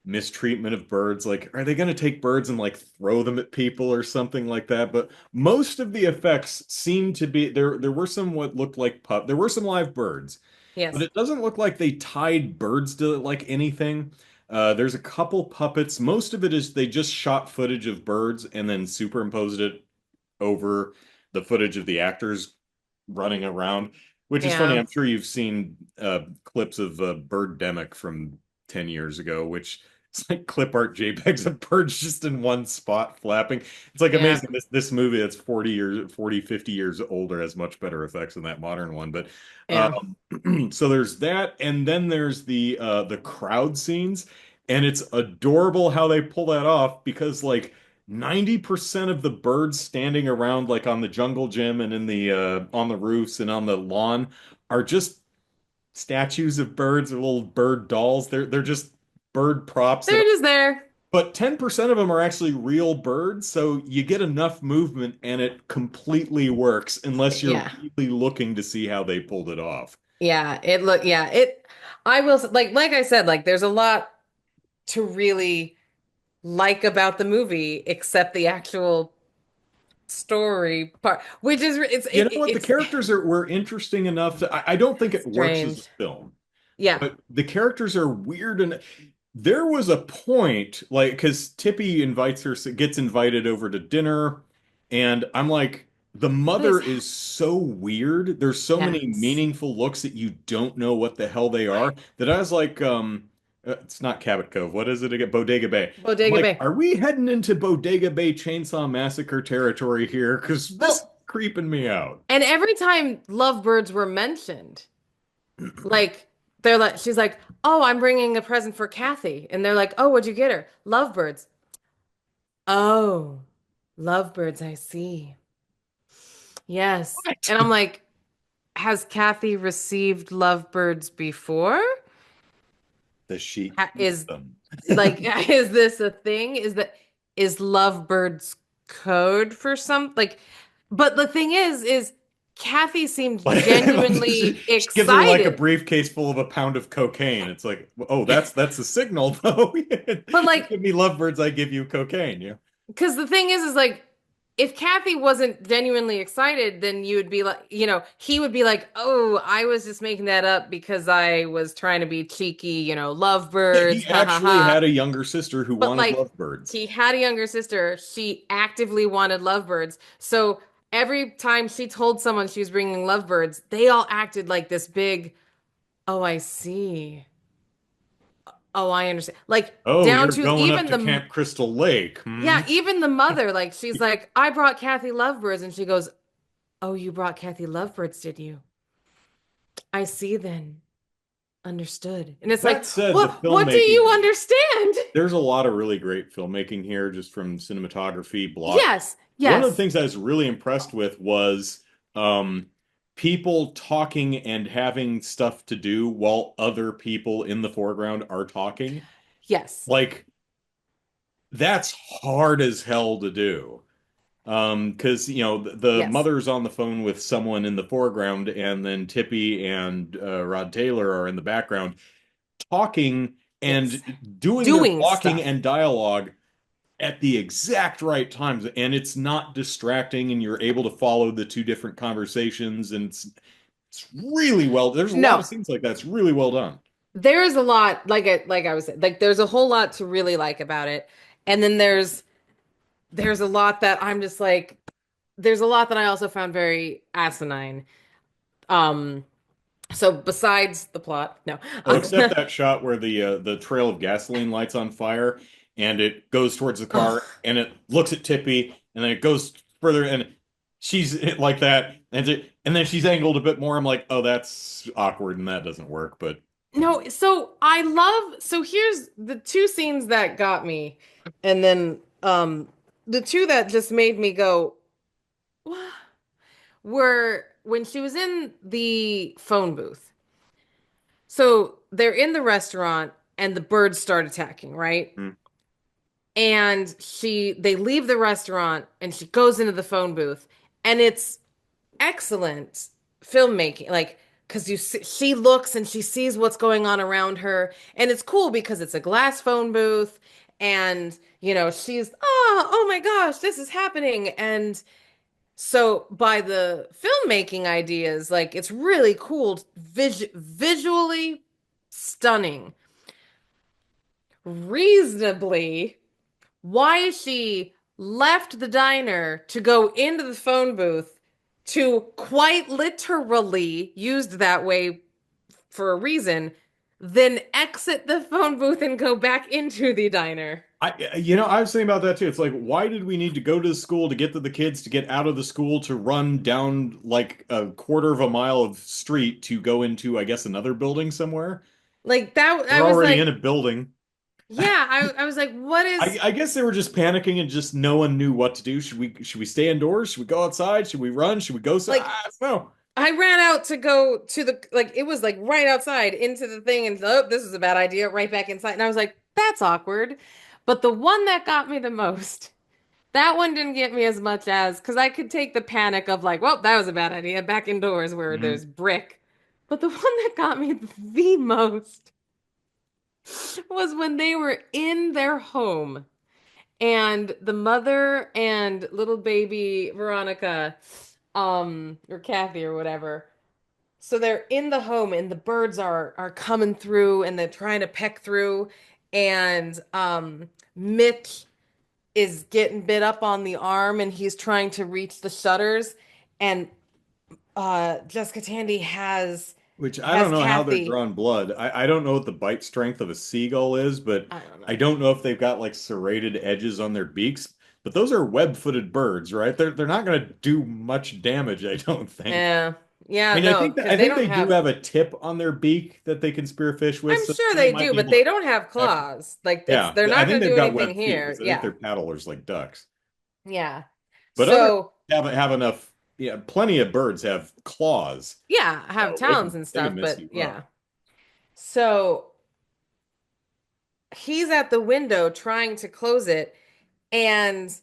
mistreatment of birds. Like, are they going to take birds and like throw them at people or something like that? But most of the effects seem to be there. There were some what looked like there were some live birds, but yes. it doesn't look like they tied birds to like anything. There's a couple puppets. Most of it is they just shot footage of birds and then superimposed it over the footage of the actors running around, which is funny. Yeah. I'm sure you've seen clips of Birdemic from 10 years ago, which it's like clip art JPEGs of birds just in one spot flapping. It's like Yeah. amazing. This movie that's 50 years older has much better effects than that modern one. But Yeah. so there's that, and then there's the crowd scenes, and it's adorable how they pull that off because like 90% of the birds standing around like on the jungle gym and in the on the roofs and on the lawn are just statues of birds or little bird dolls. They're just bird props that They're just there. but 10% of them are actually real birds, so you get enough movement and it completely works unless you're Yeah. really looking to see how they pulled it off. I will like I said, like there's a lot to really like about the movie except the actual story part, which is You know what? The characters were interesting enough that I don't think it works as a strange. film, Yeah. but the characters are weird. And there was a point, like, because Tippy invites her, gets invited over to dinner, and I'm like, the What is mother happening? is so weird. There's so many Yes. meaningful looks that you don't know what the hell they are. That I was like, it's not Cabot Cove. What is it again? Bodega Bay. I'm Bodega like, Bay. are we heading into Bodega Bay Chainsaw Massacre territory here? Because this is Well, creeping me out. and every time lovebirds were mentioned, like they're like she's like, "Oh, I'm bringing a present for Kathy." And they're like, "Oh, what'd you get her?" Lovebirds. Oh, lovebirds, I see. Yes. What? And I'm like, has Kathy received lovebirds before? Does she eat Is them? like, is this a thing? Is lovebirds code for some like, but the thing is Kathy seemed Like, genuinely she gives her like a excited. briefcase full of a pound of cocaine. It's like, oh, Yeah. that's a signal, though. But You like, give me lovebirds, I give you cocaine. Yeah. because the thing is like, if Kathy wasn't genuinely excited, then you would be like, he would be like, "Oh, I was just making that up because I was trying to be cheeky, Yeah, lovebirds, he ha ha actually ha." had a younger sister who But wanted like, lovebirds. he had a younger sister. She actively wanted lovebirds. So every time she told someone she was bringing lovebirds, they all acted like this big, "Oh, I see. Oh, I understand." Like Oh, down you're to going up even to the Camp Crystal Lake, hmm? yeah, even the mother, like she's like, "I brought Kathy lovebirds," and she goes, "Oh, you brought Kathy lovebirds, did you? I see then. Understood." And it's like, That said, the what do you filmmaking, understand? there's a lot of really great filmmaking here, just from cinematography, block. Yes, One of the yes, things I was really impressed with was um, people talking and having stuff to do while other people in the foreground are talking. yes, Like, that's hard as hell to do. Because, the yes, mother's on the phone with someone in the foreground, and then Tippy and Rod Taylor are in the background talking yes. and doing their Doing blocking stuff. and dialogue at the exact right times, and it's not distracting, and you're able to follow the two different conversations, and it's really well. There's a lot of No, scenes like that. It's really well done. there is a lot, like I was saying, like there's a whole lot to really like about it. And then there's a lot that I'm just like, there's a lot that I also found very asinine. Um, so besides the plot, no. Oh, except that shot where the trail of gasoline lights on fire, and it goes towards the Ugh. car, and it looks at Tippy, and then it goes further, and she's like that, and then she's angled a bit more. I'm like, oh, that's awkward, and that doesn't work. But No, so here's the two scenes that got me, and then the two that just made me go, "What?" Were when she was in the phone booth. So they're in the restaurant and the birds start attacking, right? mm, And they leave the restaurant and she goes into the phone booth and it's excellent filmmaking. Like, because she looks and she sees what's going on around her. And it's cool because it's a glass phone booth and, she's, oh my gosh, this is happening. And so by the filmmaking ideas, like it's really cool, visually stunning, reasonably. Why she left the diner to go into the phone booth to quite literally used that way for a reason, then exit the phone booth and go back into the diner. I was thinking about that too. It's like, why did we need to go to the school to get to the kids to get out of the school to run down like a quarter of a mile of street to go into, I guess, another building somewhere? Like that, I They're was already in like, a building. yeah, I was like, what is I guess they were just panicking and just no one knew what to do. Should we stay indoors? Should we go outside? Should we run? Should we go? like I don't know. I ran out to go to the like it was right outside into the thing and oh, this is a bad idea, right back inside. And I was like, that's awkward. But the one that got me the most, that one didn't get me as much as because I could take the panic of like, well, that was a bad idea back indoors where Mhm. there's brick. But the one that got me the most was when they were in their home and the mother and little baby Veronica, or Kathy or whatever. So they're in the home and the birds are coming through and they're trying to peck through and Mitch is getting bit up on the arm and he's trying to reach the shutters and Jessica Tandy Which I has don't know how they're Kathy. drawing blood. I don't know what the bite strength of a seagull is, but I don't I know. don't know if they've got like serrated edges on their beaks. But those are web-footed birds, right? They're not going to do much damage, I don't think. Yeah. I Yeah, mean, no, because I they think don't they do have, have a tip on their beak that they can spear fish with, I'm so sure they they might do, be but able to they don't have protect. claws. Like it's Yeah, they're I not think going to they've do got anything webbed feet here. because I think Yeah. they're paddlers like ducks. Yeah. But other So, have enough. Yeah, plenty of birds have claws. yeah, I have talons and They can stuff, mess but you up. yeah. So he's at the window trying to close it, and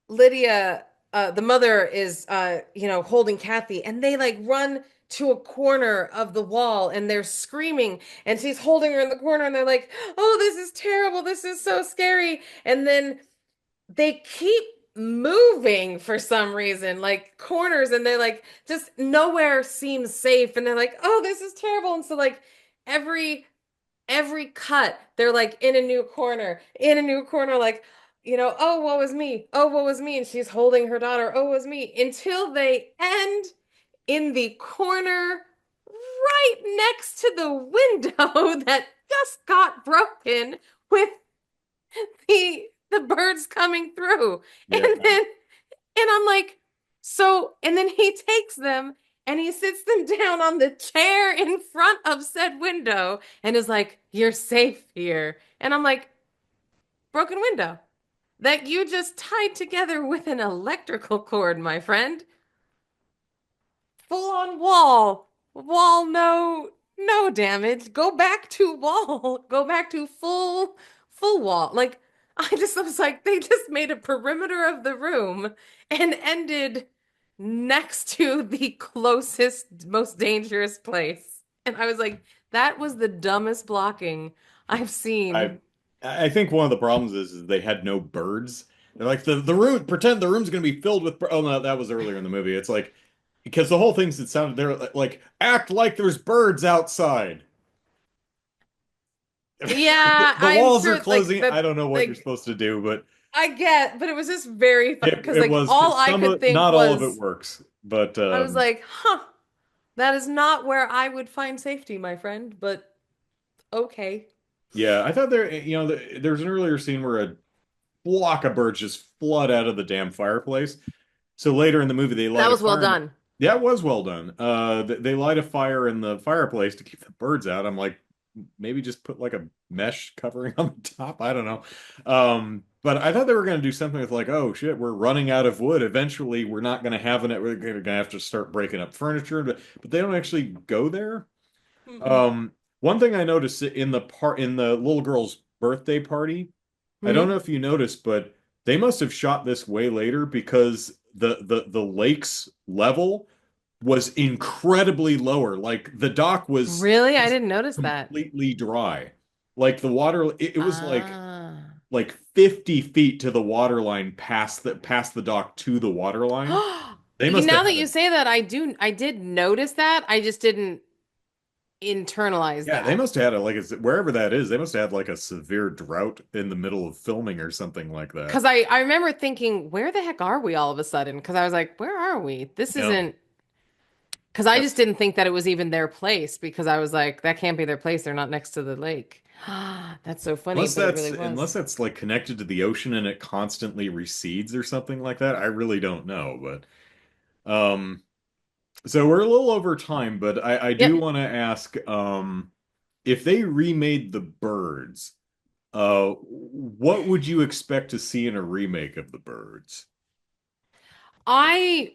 Lydia, the mother, is holding Kathy, and they like run to a corner of the wall and they're screaming, and she's holding her in the corner, and they're like, "Oh, this is terrible. This is so scary." And then they keep moving for some reason, like corners, and they're like, just nowhere seems safe, and they're like, "Oh, this is terrible." And so like every every cut, they're like in a new corner, like, oh, woe is me. Oh, woe is me. And she's holding her daughter, oh, woe is me, until they end in the corner right next to the window that just got broken with the birds coming through. And Yeah. then and I'm like, so, and then he takes them and he sits them down on the chair in front of said window and is like, "You're safe here." And I'm like, broken window that you just tied together with an electrical cord, my friend. Full on wall. Wall, no damage. Go back to wall. Go back to full wall. Like I was like, they just made a perimeter of the room and ended next to the closest, most dangerous place. And I was like, that was the dumbest blocking I've I seen. I think one of the problems is they had no birds. They're like the room, pretend the room's gonna be filled with. Oh no, that was earlier in the movie. It's like because the whole thing's it sounded they're like act like there's birds outside. Yeah, The I'm walls are sure like closing. I that don't know what you're like supposed to do, but I get, but it was just very fun because it like was all I some could of think not all of it was works. But I was like, huh, that is not where I would find safety, my friend, but okay. yeah, I thought there's an earlier scene where a flock of birds just flood out of the damn fireplace. So later in the movie, they That light a was well fire. done. Yeah, it was well done. They light a fire in the fireplace to keep the birds out. I'm like, maybe just put like a mesh covering on the top. I don't know. But I thought they were going to do something with like, oh shit, we're running out of wood. Eventually, we're not going to have it. We're going to have to start breaking up furniture. But they don't actually go there. Mm-mm. Um, One thing I noticed in the little girl's birthday party, I don't Hmm. know if you noticed, but they must have shot this way later because the lake's level was incredibly lower. Like the dock Really? I was didn't notice that. completely dry. Like the water, it was Ah. like 50 feet to the water line past the dock to the water line. They must have Now that had you a say that, I did notice that. I just didn't internalize Yeah, they that. must have had wherever that is, they must have had like a severe drought in the middle of filming or something like that. Because I remember thinking, where the heck are we all of a sudden? Because I was like, where are we? This Yeah. isn't, because I just That's didn't think that it was even their place because I was like, that can't be their place. They're not next to the lake. That's so funny, but it really unless was. that's like connected to the ocean and it constantly recedes or something like that. I really don't know, but so we're a little over time, but I do Yep. want to ask if they remade the birds, what would you expect to see in a remake of the birds? I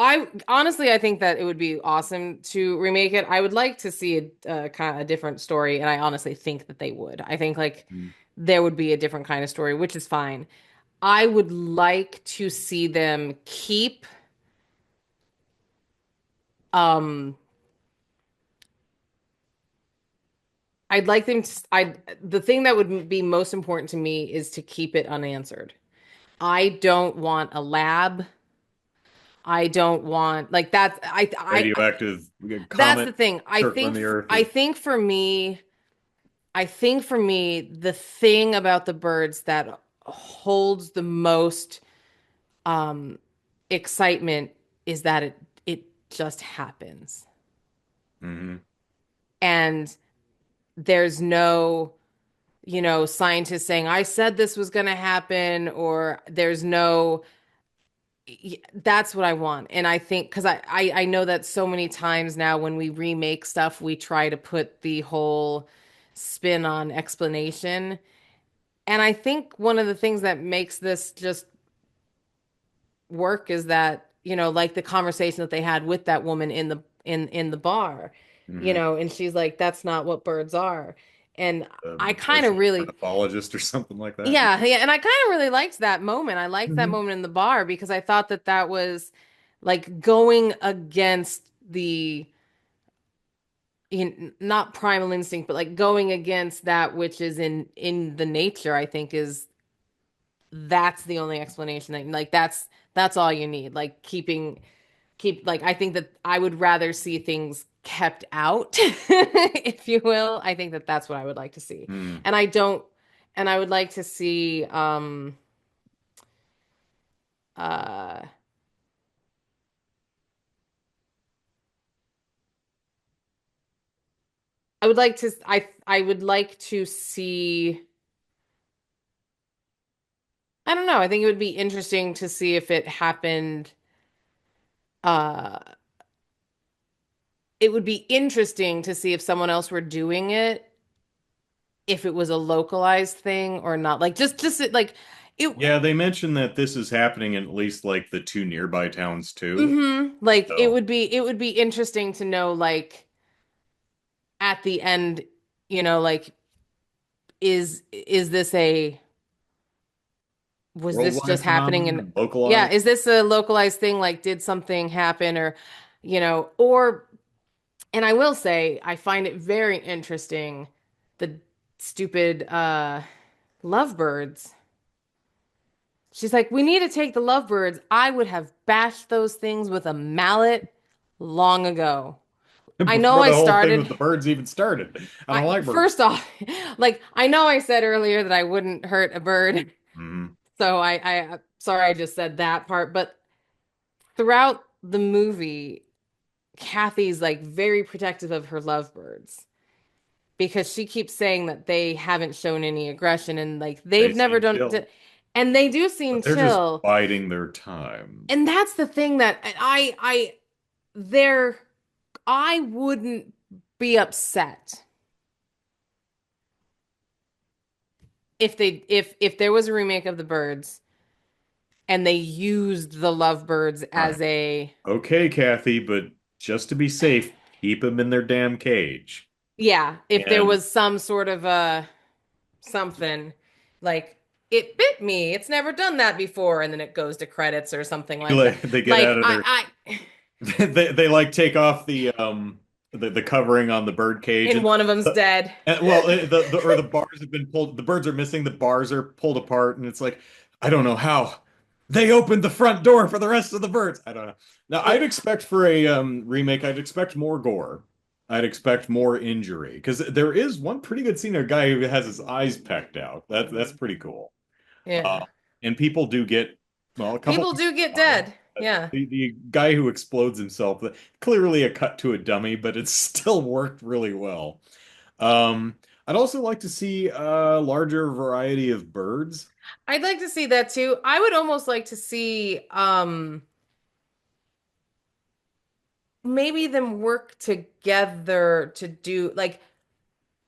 I honestly, I think that it would be awesome to remake it. I would like to see a kind of a different story, and I honestly think that they would. I think like Mm. there would be a different kind of story, which is fine. I would like to see them keep um I'd like them to I the thing that would be most important to me is to keep it unanswered. I don't want a lab. I don't want like that's Radioactive that's the comet thing. circling the Earth. I think for me the thing about the birds that holds the most um excitement is that it just happens. Hmm. And there's no, you know, scientists saying, I said this was going to happen, or there's no, that's what I want. And I think, because I know that so many times now when we remake stuff, we try to put the whole spin on explanation. And I think one of the things that makes this just work is that, you know, like the conversation that they had with that woman in the bar, you Hmm. know, and she's like, that's not what birds are. And I Was kind she of an really, ornithologist or something like that? yeah, yeah, and I kind of really liked that moment. I liked that Hmm. moment in the bar because I thought that that was like going against the, not primal instinct, but like going against that which is in the nature, I think is that's the only explanation that like that's all you need. Like keep like I think that I would rather see things kept out, if you will. I think that that's what I would like to see. Hmm. And I don't and I would like to see uh I would like to see I don't know. I think it would be interesting to see if it happened uh it would be interesting to see if someone else were doing it, if it was a localized thing or not. Like just like it Yeah, they mentioned that this is happening in at least like the two nearby towns too. like So it would be interesting to know like at the end, you know, like is this a was this worldwide just happening in phenomenon, yeah, localized. is this a localized thing? Like did something happen or you know, or and I will say I find it very interesting the stupid lovebirds. She's like, we need to take the lovebirds. I would have bashed those things with a mallet long ago. I know Before I the whole thing started. with the birds even started. I don't like birds. First off, like I know I said earlier that I wouldn't hurt a bird, Hmm. so sorry I just said that part. But throughout the movie, Kathy's like very protective of her lovebirds because she keeps saying that they haven't shown any aggression and like They they've never seem done, chill, and they do seem but they're just chill. biding their time. And that's the thing that they're I wouldn't be upset if there was a remake of the birds and they used the lovebirds All right. as a Okay, Kathy, but just to be safe, keep them in their damn cage. yeah, if there And was some sort of a something like it bit me, it's never done that before, and then it goes to credits or something like that. they get out Like of their I they like take off the covering on the bird cage and and, one of them's dead. well the or the bars have been pulled, the birds are missing, the bars are pulled apart, and it's like I don't know how they opened the front door for the rest of the birds. I don't know. Now I'd It expect for a remake, I'd expect more gore. I'd expect more injury because there is one pretty good scene, a guy who has his eyes pecked out. That's Mhm. pretty cool. Uh, Yeah. and people do get, well, a couple People people do get die. dead. Yeah. The guy who explodes himself, clearly a cut to a dummy, but it still worked really well. Um, I'd also like to see a larger variety of birds. I'd like to see that too. I would almost like to see maybe them work together to do like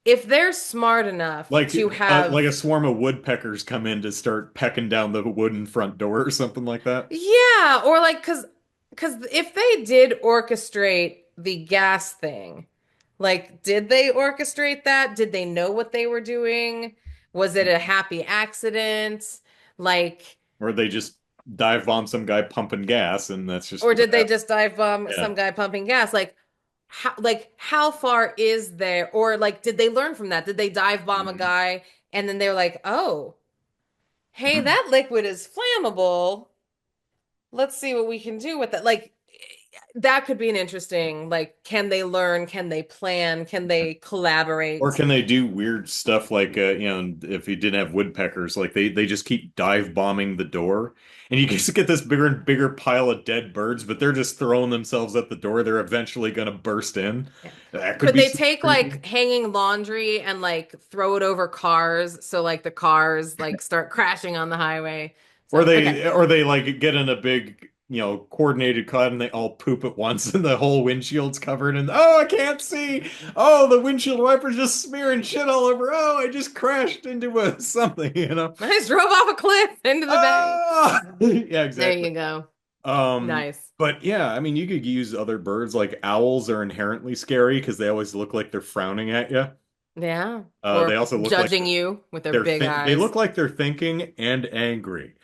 if they're smart enough Like to like a have swarm of woodpeckers come in to start pecking down the wooden front door or something like that. yeah, or like cuz because if they did orchestrate the gas thing, like, did they orchestrate that? Did they know what they were doing? Was it a happy accident? Like, Or they just dive bomb some guy pumping gas, and that's just or what did they happened. just dive bomb Yeah. some guy pumping gas? Like how far is there? Or like, did they learn from that? Did they dive bomb a Mhm. guy and then they were like, oh, hey, that liquid is flammable. Let's see what we can do with it. Like, that could be an interesting, like, can they learn? Can they plan? Can they Or collaborate? can they do weird stuff like if you didn't have woodpeckers, like they just keep dive bombing the door, and you just get this bigger and bigger pile of dead birds, but they're just throwing themselves at the door. They're eventually going to burst in. Yeah. That could Could be they super take creepy. like hanging laundry and like throw it over cars so like the cars like start crashing on the highway? Or So, okay. they like get in a big, coordinated cut and they all poop at once and the whole windshield's covered and oh, I can't see. Oh, the windshield wiper's just smearing shit all over. Oh, I just crashed into a something. I just drove off a cliff into the bay. Ah! Yeah, There exactly. you go. Um, Nice. but yeah, I mean, you could use other birds like owls are inherently scary because they always look like they're frowning at you. Yeah. They Or also look like judging you with their they're big they eyes. look like they're thinking and angry.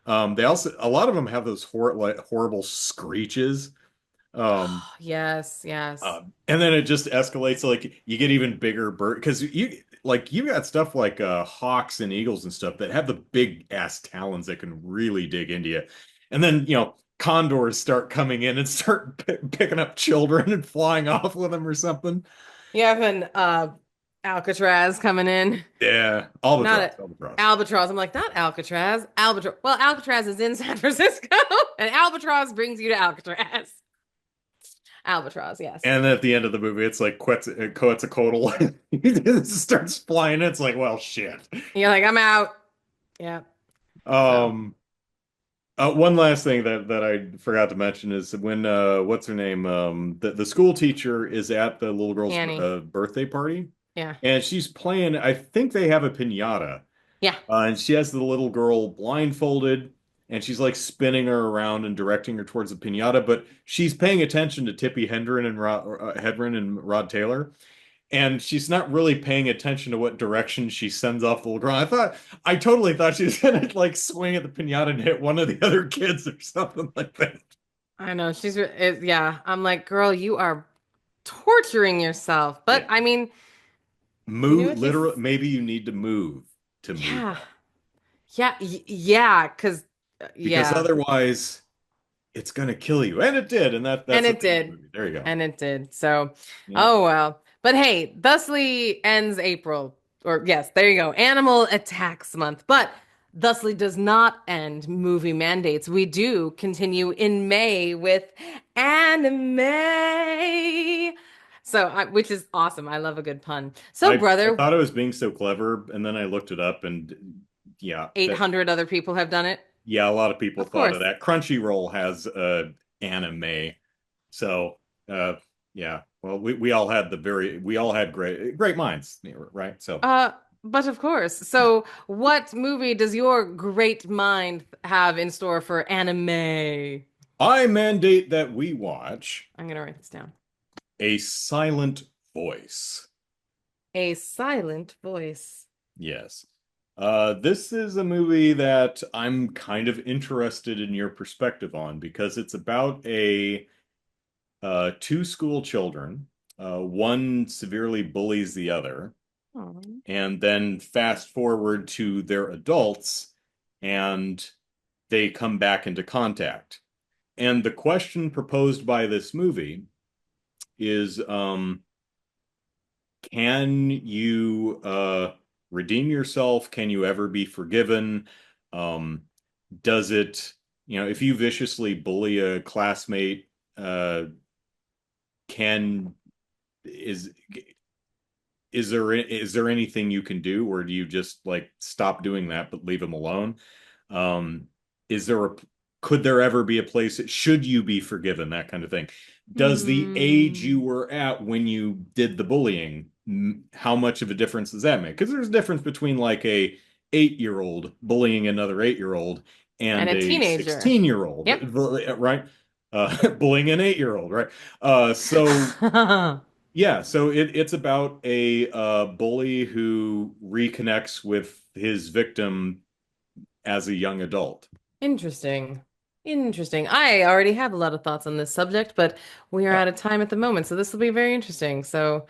They also a lot of them have those horrible screeches. Um, Yes, yes. and then it just escalates like you get even bigger bird because you got stuff like hawks and eagles and stuff that have the big ass talons that can really dig into you. And then, condors start coming in and start picking up children and flying off with them or something. You have an Alcatraz coming in. Yeah, Not albatross, a albatross. Albatross. I'm like, not Alcatraz. Albatross. Well, Alcatraz is in San Francisco, and Albatross brings you to Alcatraz. Albatross, yes. And then at the end of the movie, it's like Quetzalcoatl. It starts flying. It's like, well, shit. You're like, I'm out. Yeah. So Um, one last thing that I forgot to mention is when what's her name? The school teacher is at the little girl's Annie. birthday party, Yeah. and she's playing. I think they have a piñata, Yeah. and she has the little girl blindfolded, and she's like spinning her around and directing her towards the piñata, but she's paying attention to Tippi Hedren and Rod Taylor. And she's not really paying attention to what direction she sends off the little girl. I totally thought she was gonna like swing at the piñata and hit one of the other kids or something like that. I know. Yeah. I'm like, girl, you are torturing yourself. But Yeah. I mean, you knew Move, what you, literally, maybe you need to move yeah. that Yeah. because Yeah. otherwise it's gonna kill you. And it did, and And that's the it theme of the did. movie. There you go. And it did. So, Yeah. oh well. But hey, thusly ends April. Or yes, there you go. Animal Attacks Month. But thusly does not end movie mandates. We do continue in May with anime. Which is awesome. I love a good pun. So, I brother, thought I was being so clever, and then I looked it up, and yeah, that 800 other people have done it. yeah, a lot of people Of thought of course. that. Crunchyroll has anime. So, yeah. Well, we all had great minds, right? So, Uh, but of course. So, what movie does your great mind have in store for anime? I mandate that we watch I'm gonna write this down. A Silent Voice. A Silent Voice. Yes. This is a movie that I'm kind of interested in your perspective on because it's about a two school children. One severely bullies the other, Oh. and then fast forward to their adults, and they come back into contact. And the question proposed by this movie is, can you redeem yourself? Can you ever be forgiven? Um, does it, if you viciously bully a classmate, can is is there anything you can do, or do you just like stop doing that but leave them alone? Um, is there a could there ever be a place should you be forgiven, that kind of thing? Does the age you Hmm. were at when you did the bullying, how much of a difference does that make? Because there's a difference between like a 8-year-old bullying another 8-year-old And and a a teenager. 16-year-old, Yep. right? bullying an 8-year-old, right? So yeah, so it's about a bully who reconnects with his victim as a young adult. Interesting. Interesting. I already have a lot of thoughts on this subject, but we are Yeah. out of time at the moment, so this will be very interesting. So,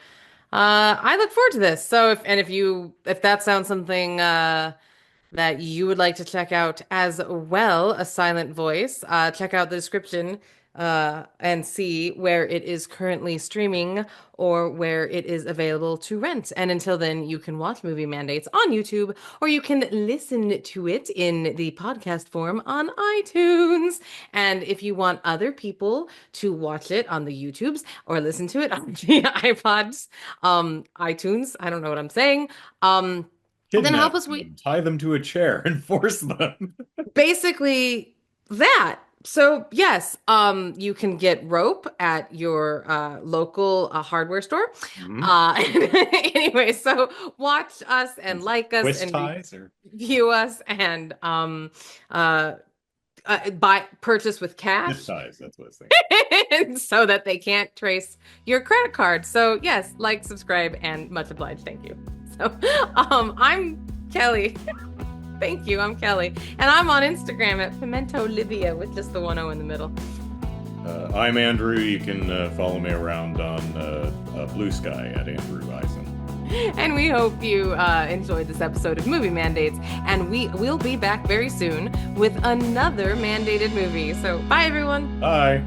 I look forward to this. So if that sounds something that you would like to check out as well, A Silent Voice, check out the description and see where it is currently streaming or where it is available to rent. And until then, you can watch Movie Mandates on YouTube or you can listen to it in the podcast form on iTunes. And if you want other people to watch it on the YouTubes or listen to it on the iPods, iTunes, I don't know what I'm saying. Then help Kidnap us. them, tie them to a chair, and force them. Basically that. So yes, you can get rope at your local hardware store. Mhm. Anyway, so watch us and like us Twist and ties or review us and uh, buy purchase with zip cash ties. That's what I was thinking. so that they can't trace your credit card. So yes, like, subscribe, and much obliged. Thank you. So I'm Kelly. Thank you. I'm Kelly. And I'm on Instagram at Pimento Livia with just the one O in the middle. I'm Andrew. You can follow me around on Blue Sky at Andrew Eisen. And we hope you enjoyed this episode of Movie Mandates. And we will be back very soon with another mandated movie. So bye, everyone. Bye.